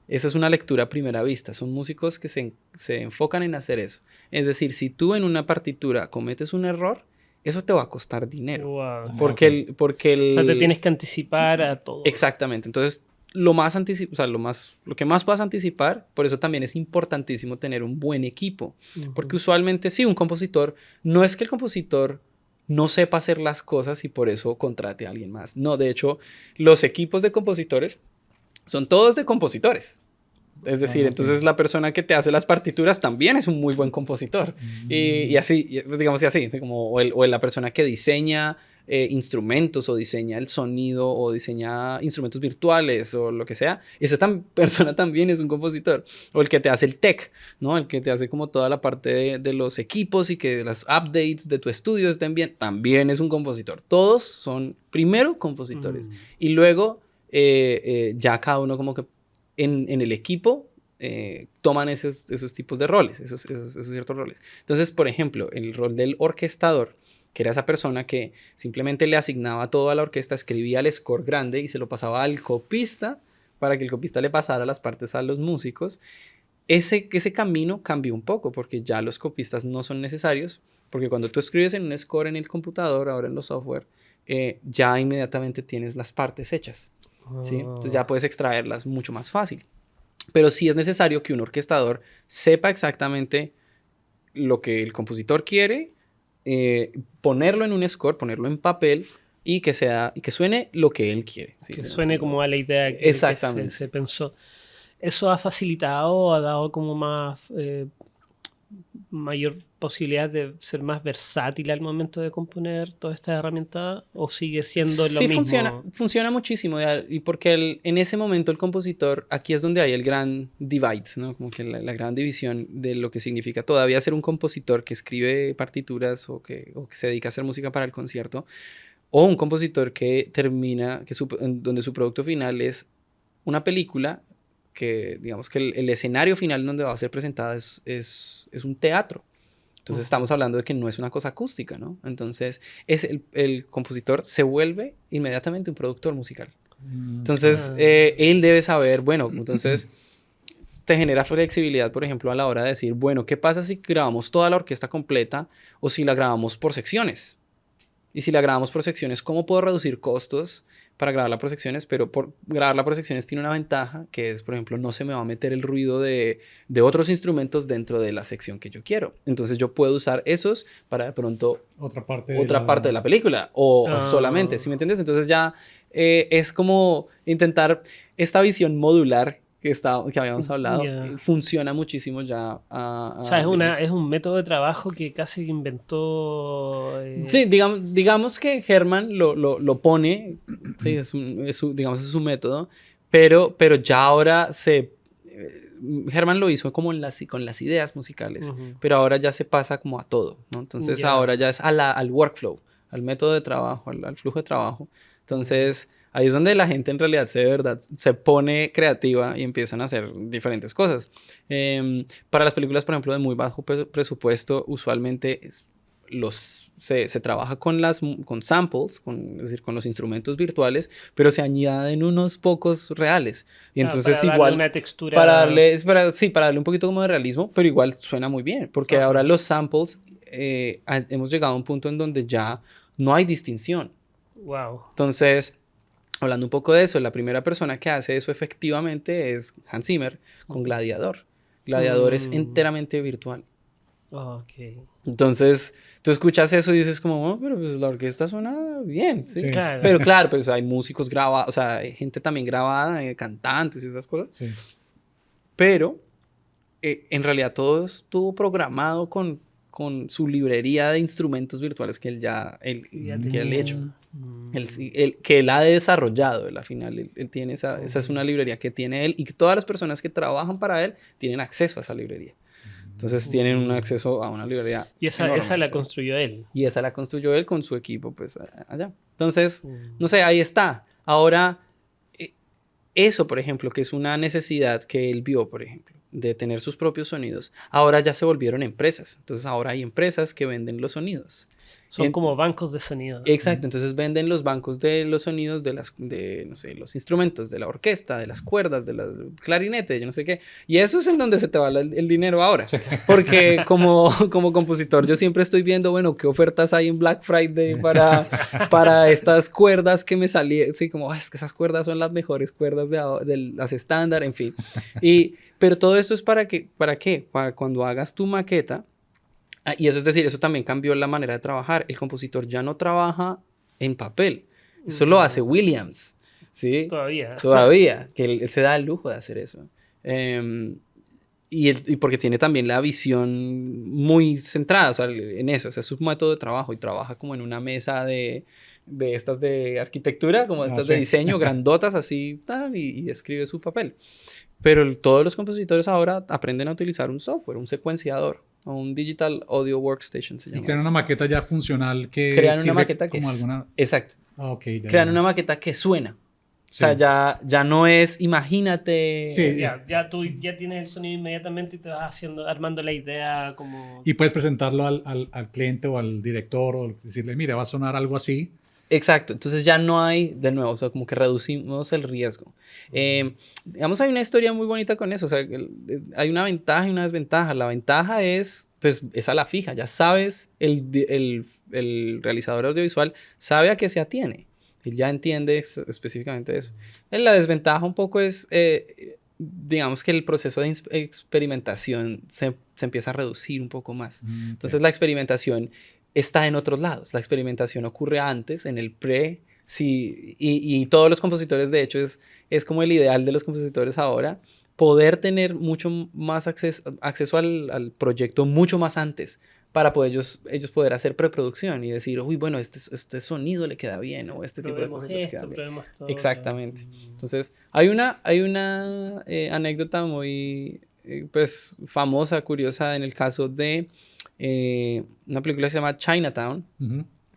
Esa es una lectura a primera vista. Son músicos que se enfocan en hacer eso. Es decir, si tú en una partitura cometes un error, eso te va a costar dinero. Wow. Porque O sea, te tienes que anticipar a todo. Exactamente. Entonces, lo que más puedas anticipar, por eso también es importantísimo tener un buen equipo. Porque usualmente, sí, un compositor, no es que el compositor no sepa hacer las cosas y por eso contrate a alguien más. No, de hecho, los equipos de compositores son todos de compositores. Es decir, ok. entonces la persona que te hace las partituras también es un muy buen compositor. Y así, digamos así, como, o la persona que diseña instrumentos o diseña el sonido o diseña instrumentos virtuales o lo que sea, esa persona también es un compositor. O el que te hace el tech, ¿no? El que te hace como toda la parte de los equipos y que las updates de tu estudio estén bien, también es un compositor. Todos son primero compositores y luego ya cada uno como que en el equipo toman esos tipos de roles, esos ciertos roles. Entonces, por ejemplo, el rol del orquestador, que era esa persona que simplemente le asignaba todo a la orquesta, escribía el score grande y se lo pasaba al copista para que el copista le pasara las partes a los músicos. Ese camino cambió un poco porque ya los copistas no son necesarios Porque cuando tú escribes en un score en el computador, ahora en los software, ya inmediatamente tienes las partes hechas, ¿sí? Entonces ya puedes extraerlas mucho más fácil. Pero sí es necesario que un orquestador sepa exactamente lo que el compositor quiere, ponerlo en un score, ponerlo en papel y que suene lo que él quiere. ¿Sí? Que suene como a la idea que Exactamente. se pensó. ¿Eso ha facilitado, ha dado como más mayor posibilidad de ser más versátil al momento de componer todas estas herramientas, o sigue siendo lo Sí, mismo? funciona muchísimo, y porque en ese momento el compositor, aquí es donde hay el gran divide, ¿no? Como que la gran división de lo que significa todavía ser un compositor que escribe partituras o que se dedica a hacer música para el concierto, o un compositor que termina, donde su producto final es una película que, digamos que el escenario final donde va a ser presentada es un teatro. Entonces estamos hablando de que no es una cosa acústica, ¿no? Entonces el compositor se vuelve inmediatamente un productor musical. Entonces él debe saber, bueno, entonces te genera flexibilidad, por ejemplo, a la hora de decir, bueno, ¿qué pasa si grabamos toda la orquesta completa o si la grabamos por secciones? Y si la grabamos por secciones, ¿cómo puedo reducir costos para grabarla por secciones? Pero por grabarla por secciones tiene una ventaja, que es, por ejemplo, no se me va a meter el ruido de otros instrumentos dentro de la sección que yo quiero. Entonces yo puedo usar esos para de pronto Otra parte parte de la película o solamente, ¿sí me entiendes? Entonces ya es como intentar esta visión modular que habíamos hablado, funciona muchísimo ya. O sea, es un método de trabajo que casi inventó... Sí, digamos que Herman lo pone, sí, es su método, pero ya ahora Herman lo hizo como con las ideas musicales, pero ahora ya se pasa como a todo, ¿no? Entonces ahora ya es al workflow, al método de trabajo, al flujo de trabajo. Entonces... Ahí es donde la gente en realidad se pone creativa y empiezan a hacer diferentes cosas. Para las películas, por ejemplo, de muy bajo presupuesto, usualmente se trabaja con samples, es decir, con los instrumentos virtuales, pero se añaden unos pocos reales. Y entonces para igual... darle una textura... para darle un poquito como de realismo, pero igual suena muy bien, porque ahora los samples, hemos llegado a un punto en donde ya no hay distinción. Wow. Entonces... Hablando un poco de eso, la primera persona que hace eso efectivamente es Hans Zimmer con Gladiador. Gladiador es enteramente virtual. Ok. Entonces, tú escuchas eso y dices como, oh, pero pues la orquesta suena bien, ¿sí? Sí. Claro. Pero claro, pues hay músicos grabados, o sea, hay gente también grabada, cantantes y esas cosas. Sí. Pero, en realidad todo estuvo programado con su librería de instrumentos virtuales que él ha hecho. Que él ha desarrollado. Al final, él tiene esa es una librería que tiene él y que todas las personas que trabajan para él tienen acceso a esa librería. Entonces tienen un acceso a una librería. Y esa la construyó él. Y esa la construyó él con su equipo, pues allá. Entonces, no sé, ahí está. Ahora, eso, por ejemplo, que es una necesidad que él vio, por ejemplo, de tener sus propios sonidos, ahora ya se volvieron empresas. Entonces ahora hay empresas que venden los sonidos. Son como bancos de sonido. Exacto, entonces venden los bancos de los sonidos no sé, los instrumentos de la orquesta, de las cuerdas, de la clarinete, yo no sé qué. Y eso es en donde se te va el dinero ahora. Sí. Porque como compositor yo siempre estoy viendo, bueno, qué ofertas hay en Black Friday para estas cuerdas que me salieron. Sí, como, es que esas cuerdas son las mejores cuerdas de las estándar, en fin. Pero todo esto es ¿para qué? Para cuando hagas tu maqueta. Y eso es decir, eso también cambió la manera de trabajar. El compositor ya no trabaja en papel. Eso lo hace Williams. ¿Sí? Todavía. Que él se da el lujo de hacer eso. Y porque tiene también la visión muy centrada, o sea, en eso. O sea, es su método de trabajo. Y trabaja como en una mesa de estas de arquitectura, como estas de diseño, grandotas así, tal, y escribe su papel. Pero todos los compositores ahora aprenden a utilizar un software, un secuenciador, o un Digital Audio Workstation se llama. Y crean una maqueta ya funcional que crean una maqueta como alguna... Exacto. Okay, crean una maqueta que suena. Sí. O sea, ya no es, imagínate... Sí, ya tú ya tienes el sonido inmediatamente y te vas armando la idea como... Y puedes presentarlo al cliente o al director o decirle, mira, va a sonar algo así. Exacto, entonces ya no hay, de nuevo, o sea, como que reducimos el riesgo. Digamos, hay una historia muy bonita con eso, o sea, hay una ventaja y una desventaja. La ventaja es, pues, es a la fija, ya sabes, el realizador audiovisual sabe a qué se atiene, él ya entiende específicamente eso. La desventaja un poco es, digamos que el proceso de experimentación se empieza a reducir un poco más. Entonces la experimentación está en otros lados. La experimentación ocurre antes, en el pre, sí, y todos los compositores, de hecho, es como el ideal de los compositores ahora, poder tener mucho más acceso al proyecto mucho más antes, para poder ellos poder hacer preproducción y decir, uy, bueno, este sonido le queda bien, o este tipo de cosas les queda bien. Exactamente. Entonces, hay una anécdota muy pues, famosa, curiosa, en el caso de una película que se llama Chinatown,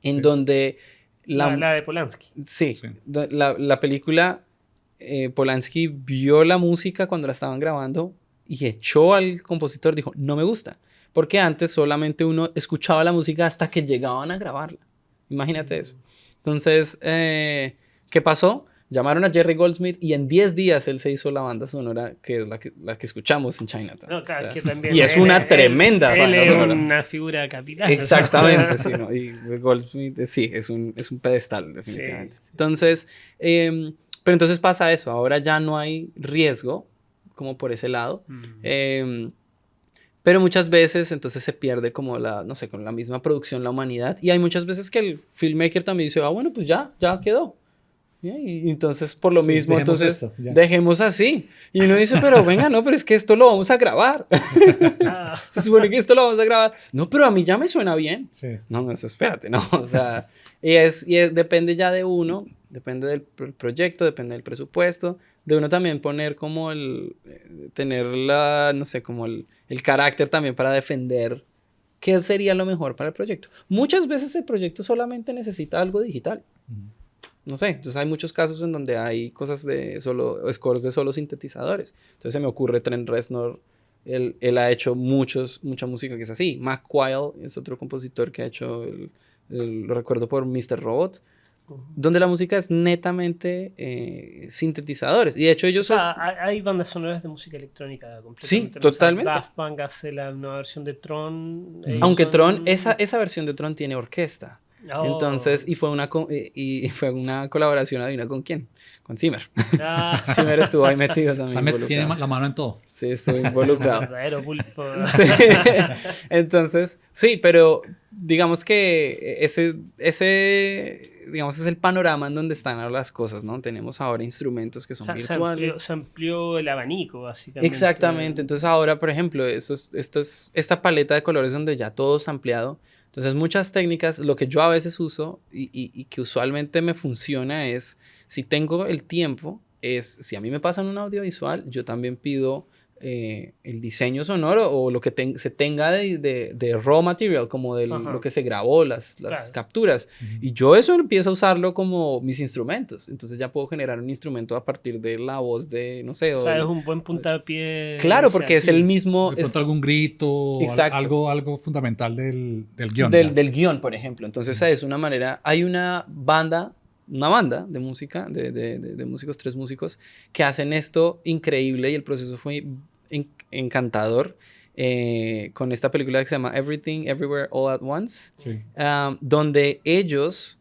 en donde la de Polanski. Sí. La película, Polanski vio la música cuando la estaban grabando y echó al compositor, dijo, no me gusta, porque antes solamente uno escuchaba la música hasta que llegaban a grabarla. Imagínate eso. Entonces, ¿qué pasó? Llamaron a Jerry Goldsmith y en 10 días él se hizo la banda sonora que es la que escuchamos en Chinatown. No, claro, o sea, que también y es una tremenda banda sonora. Es una figura capital. Exactamente, sí, ¿no? Y Goldsmith, sí, es un pedestal, definitivamente. Sí, sí. Entonces, pero entonces pasa eso, ahora ya no hay riesgo, como por ese lado. Pero muchas veces entonces se pierde como no sé, con la misma producción, la humanidad. Y hay muchas veces que el filmmaker también dice, bueno, pues ya quedó. Y entonces, por lo mismo, entonces, dejemos así. Y uno dice, pero venga, no, pero es que esto lo vamos a grabar. Se supone que esto lo vamos a grabar. No, pero a mí ya me suena bien. Sí. No, eso espérate, no. O sea, depende ya de uno, depende del proyecto, depende del presupuesto, de uno también poner como tener no sé, como el carácter también para defender qué sería lo mejor para el proyecto. Muchas veces el proyecto solamente necesita algo digital. No sé, entonces hay muchos casos en donde hay cosas scores de solo sintetizadores. Entonces se me ocurre Trent Reznor, él ha hecho mucha música que es así. Mac Quayle es otro compositor que ha hecho, lo recuerdo por Mr. Robot, donde la música es netamente sintetizadores. Y de hecho ellos... hay bandas sonoras de música electrónica completamente. Sí, totalmente. Daft Punk hace la nueva versión de Tron. Aunque Tron, esa versión de Tron tiene orquesta. Entonces, y fue una colaboración, ¿adivina con quién? Con Zimmer. Zimmer estuvo ahí metido también. Tiene la mano en todo. Sí, estuvo involucrado. Verdadero pulpo. Sí. Entonces, sí, pero digamos que ese digamos, es el panorama en donde están ahora las cosas, ¿no? Tenemos ahora instrumentos que son virtuales. Se amplió el abanico, básicamente. Exactamente. Entonces ahora, por ejemplo, esta paleta de colores donde ya todo es ampliado. Entonces, muchas técnicas, lo que yo a veces uso y que usualmente me funciona es, si tengo el tiempo, si a mí me pasan un audiovisual, yo también pido el diseño sonoro o lo que se tenga de raw material, como de lo que se grabó, las capturas. Y yo eso empiezo a usarlo como mis instrumentos. Entonces ya puedo generar un instrumento a partir de la voz de, no sé. O sea, es un buen puntapié. Claro, porque es el mismo... De pronto algún grito, algo fundamental del guión. Del guión, por ejemplo. Entonces es una manera... Hay una banda de música, de músicos, 3 músicos, que hacen esto increíble y el proceso fue encantador con esta película que se llama Everything, Everywhere, All at Once, donde ellos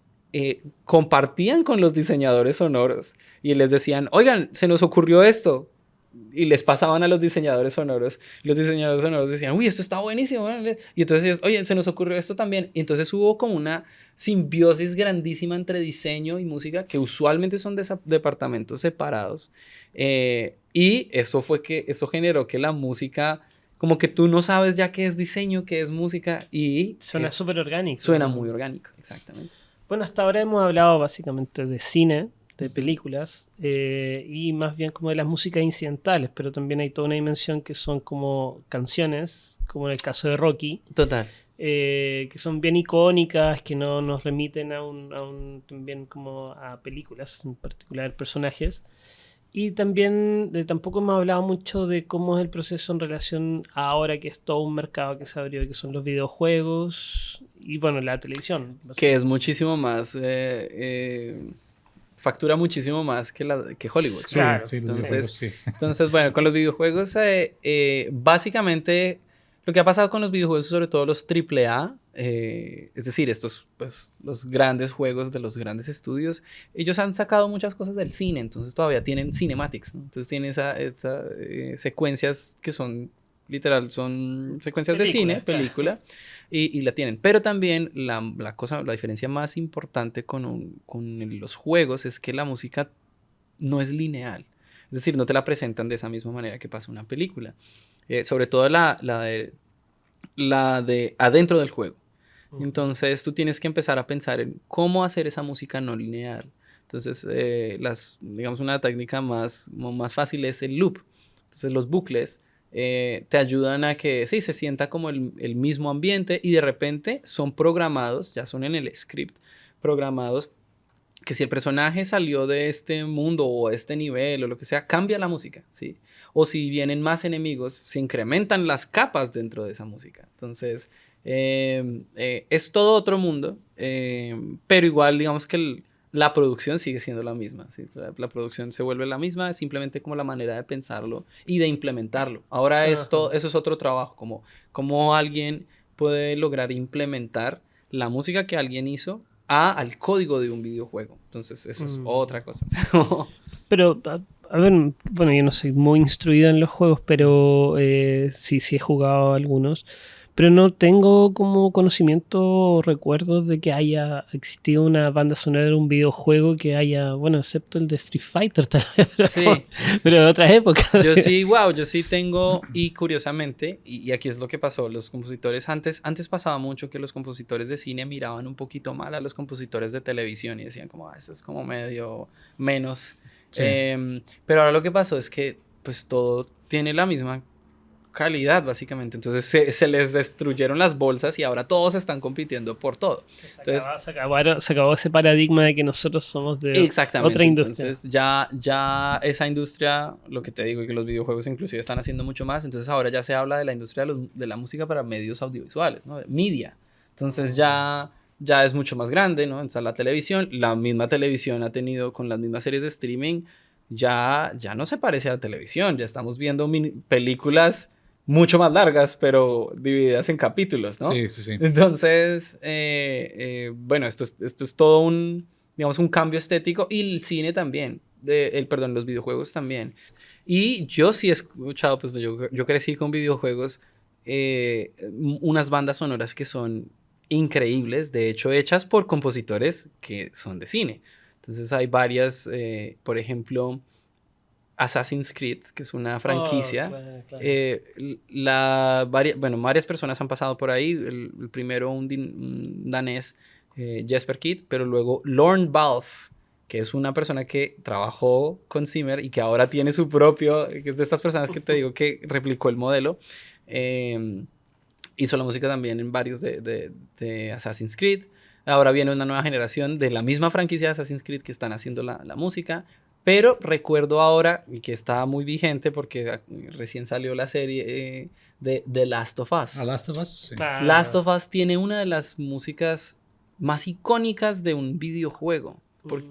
compartían con los diseñadores sonoros y les decían, oigan, se nos ocurrió esto. Y les pasaban a los diseñadores sonoros. Los diseñadores sonoros decían, uy, esto está buenísimo. Y entonces ellos, oye, se nos ocurrió esto también. Y entonces hubo como una simbiosis grandísima entre diseño y música, que usualmente son departamentos separados. Y eso generó que la música, como que tú no sabes ya qué es diseño, qué es música. Y suena súper orgánico. Suena muy orgánico, exactamente. Bueno, hasta ahora hemos hablado básicamente de cine, de películas, y más bien como de las músicas incidentales, pero también hay toda una dimensión que son como canciones, como en el caso de Rocky. Total. Que son bien icónicas, que no nos remiten también como a películas, en particular personajes. Y también tampoco hemos hablado mucho de cómo es el proceso en relación a ahora que es todo un mercado que se abrió, que son los videojuegos y bueno, la televisión. Que es muchísimo más... factura muchísimo más que Hollywood. Sí, Claro. sí, los Entonces, videojuegos, sí. Entonces, bueno, con los videojuegos, básicamente lo que ha pasado con los videojuegos, sobre todo los AAA, es decir, estos, pues, los grandes juegos de los grandes estudios, ellos han sacado muchas cosas del cine, entonces todavía tienen cinematics, ¿no? Entonces tienen secuencias que son, literal, son secuencias de cine, película, y la tienen. Pero también la diferencia más importante con los juegos es que la música no es lineal. Es decir, no te la presentan de esa misma manera que pasa una película. Sobre todo la de adentro del juego. Entonces tú tienes que empezar a pensar en cómo hacer esa música no lineal. Entonces, digamos, una técnica más fácil es el loop. Entonces los bucles te ayudan a que sí, se sienta como el mismo ambiente y de repente son programados, ya son en el script, programados que si el personaje salió de este mundo o este nivel o lo que sea, cambia la música, ¿sí? O si vienen más enemigos, se incrementan las capas dentro de esa música. Entonces, es todo otro mundo, pero igual digamos que la producción sigue siendo la misma, ¿sí? La producción se vuelve la misma, es simplemente como la manera de pensarlo y de implementarlo. Ahora eso es otro trabajo, como alguien puede lograr implementar la música que alguien hizo al código de un videojuego. Entonces, eso es otra cosa. Pero, a ver, bueno, yo no soy muy instruido en los juegos, pero sí he jugado algunos. Pero no tengo como conocimiento o recuerdos de que haya existido una banda sonora de un videojuego que haya, bueno, excepto el de Street Fighter tal vez, pero de otras épocas. Yo sí tengo, y curiosamente, y aquí es lo que pasó, los compositores antes pasaba mucho que los compositores de cine miraban un poquito mal a los compositores de televisión y decían como, eso es como medio menos. Sí. Pero ahora lo que pasó es que pues todo tiene la misma calidad básicamente, entonces se les destruyeron las bolsas y ahora todos están compitiendo por todo. Entonces, se acabó ese paradigma de que nosotros somos de otra industria. Entonces ya esa industria, lo que te digo, que los videojuegos inclusive están haciendo mucho más, entonces ahora ya se habla de la industria de la música para medios audiovisuales, ¿no? De media. Entonces ya es mucho más grande, ¿no? Está la televisión, la misma televisión ha tenido con las mismas series de streaming, ya no se parece a la televisión, ya estamos viendo películas mucho más largas, pero divididas en capítulos, ¿no? Sí, sí, sí. Entonces, bueno, esto es todo un cambio estético, y el cine también, los videojuegos también. Y yo sí he escuchado, pues yo crecí con videojuegos, unas bandas sonoras que son increíbles, de hecho hechas por compositores que son de cine. Entonces hay varias, por ejemplo, Assassin's Creed, que es una franquicia. Claro. Varias personas han pasado por ahí. El primero, un danés, Jesper Kyd, pero luego Lorne Balfe, que es una persona que trabajó con Zimmer y que ahora tiene su propio, que es de estas personas que te digo que replicó el modelo. Hizo la música también en varios de Assassin's Creed. Ahora viene una nueva generación de la misma franquicia de Assassin's Creed que están haciendo la música. Pero recuerdo ahora, y que está muy vigente porque recién salió la serie de The Last of Us. Last of Us, sí. Last of Us tiene una de las músicas más icónicas de un videojuego.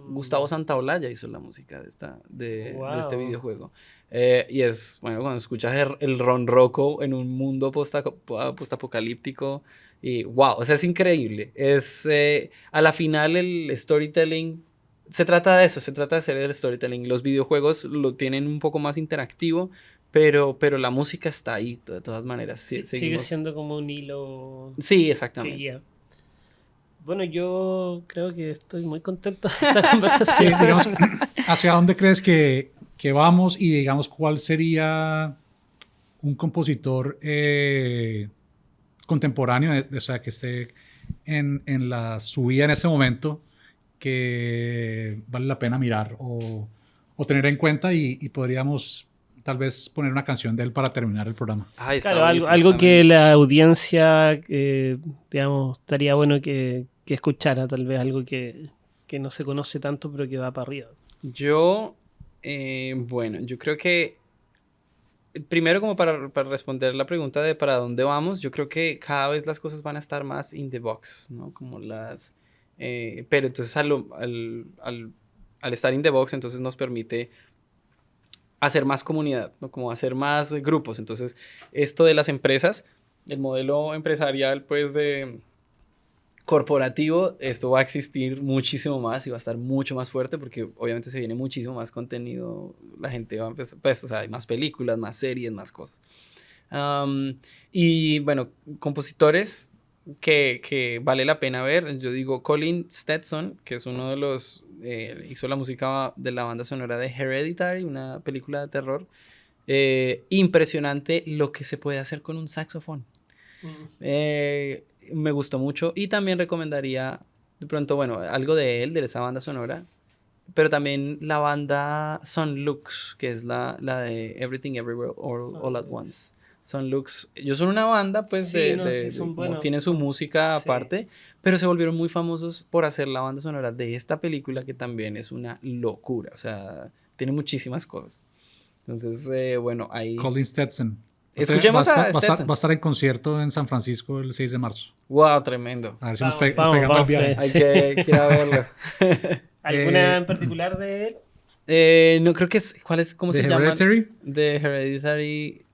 Gustavo Santaolalla hizo la música de este videojuego. Y es, bueno, cuando escuchas el ronroco en un mundo postapocalíptico, y wow, o sea, es increíble. A la final el storytelling se trata de eso, se trata de hacer el storytelling. Los videojuegos lo tienen un poco más interactivo, pero la música está ahí de todas maneras. Sigue siendo como un hilo. Sí, exactamente. Bueno, yo creo que estoy muy contento de esta conversación. Sí, digamos, ¿hacia dónde crees que vamos? Y digamos, ¿cuál sería un compositor contemporáneo, o sea, que esté en su vida en este momento, que vale la pena mirar o tener en cuenta, y podríamos tal vez poner una canción de él para terminar el programa? Claro, algo que la audiencia, digamos, estaría bueno que escuchara, tal vez algo que no se conoce tanto, pero que va para arriba. Yo creo que primero como para responder la pregunta de para dónde vamos, yo creo que cada vez las cosas van a estar más in the box, ¿no? Como las... pero entonces al estar in the box, entonces nos permite hacer más comunidad, ¿no? Como hacer más grupos. Entonces, esto de las empresas, el modelo empresarial, pues, de corporativo, esto va a existir muchísimo más y va a estar mucho más fuerte porque obviamente se viene muchísimo más contenido, la gente va a empezar, pues, o sea, hay más películas, más series, más cosas. Y bueno, compositores que vale la pena ver, yo digo Colin Stetson, que es uno de los, hizo la música de la banda sonora de Hereditary, una película de terror. Impresionante lo que se puede hacer con un saxofón. Me gustó mucho y también recomendaría de pronto, bueno, algo de él, de esa banda sonora, pero también la banda Son Lux, que es la de Everything Everywhere All at Once. Son Lux, ellos son una banda pues tienen su música aparte, pero se volvieron muy famosos por hacer la banda sonora de esta película que también es una locura, o sea, tiene muchísimas cosas. Entonces, bueno, ahí... Colin Stetson. Escuchemos a Stetson. Va a estar en concierto en San Francisco el 6 de marzo. ¡Wow! Tremendo. A ver si nos pegamos el viaje. Hay que ir a verlo. ¿Alguna en particular de él? No, creo que es... ¿Cómo se llama? Hereditary. De Hereditary.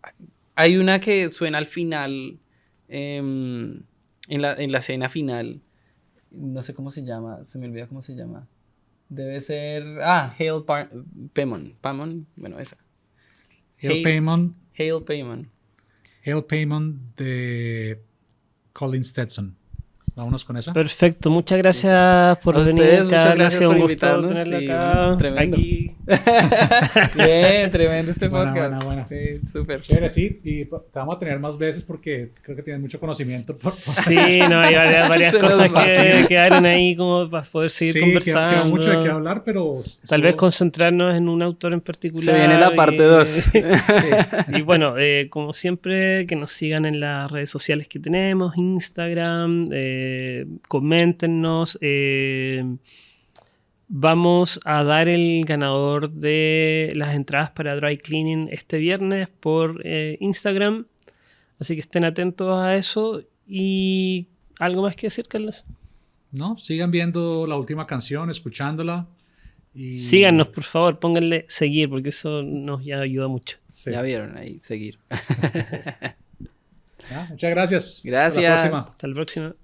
Hay una que suena al final, en la escena final. No sé cómo se llama. Se me olvida cómo se llama. Debe ser... Hail Paimon. Paimon. Bueno, esa. Hail Paimon. Hail Paimon. Hail Paimon de Colin Stetson. Vámonos con esa. Perfecto, muchas gracias por venir acá. Muchas gracias por invitarnos. Tenerla acá. Tremendo. Aquí. Bien, tremendo este podcast. Buena. Sí, súper. Chévere, sí. Y te vamos a tener más veces porque creo que tienes mucho conocimiento. Sí, no, hay varias cosas que quedaron ahí como para poder seguir conversando. Queda mucho de qué hablar, pero... Tal vez concentrarnos en un autor en particular. Se viene la parte 2. Sí. Y bueno, como siempre, que nos sigan en las redes sociales que tenemos, Instagram, coméntenos. Vamos a dar el ganador de las entradas para Dry Cleaning este viernes por Instagram. Así que estén atentos a eso. ¿Y algo más que decir, Carlos? No, sigan viendo la última canción, escuchándola. Y... Síganos, por favor, pónganle seguir, porque eso nos ya ayuda mucho. Sí. Ya vieron ahí, seguir. Muchas gracias. Gracias. Hasta la próxima. Hasta la próxima.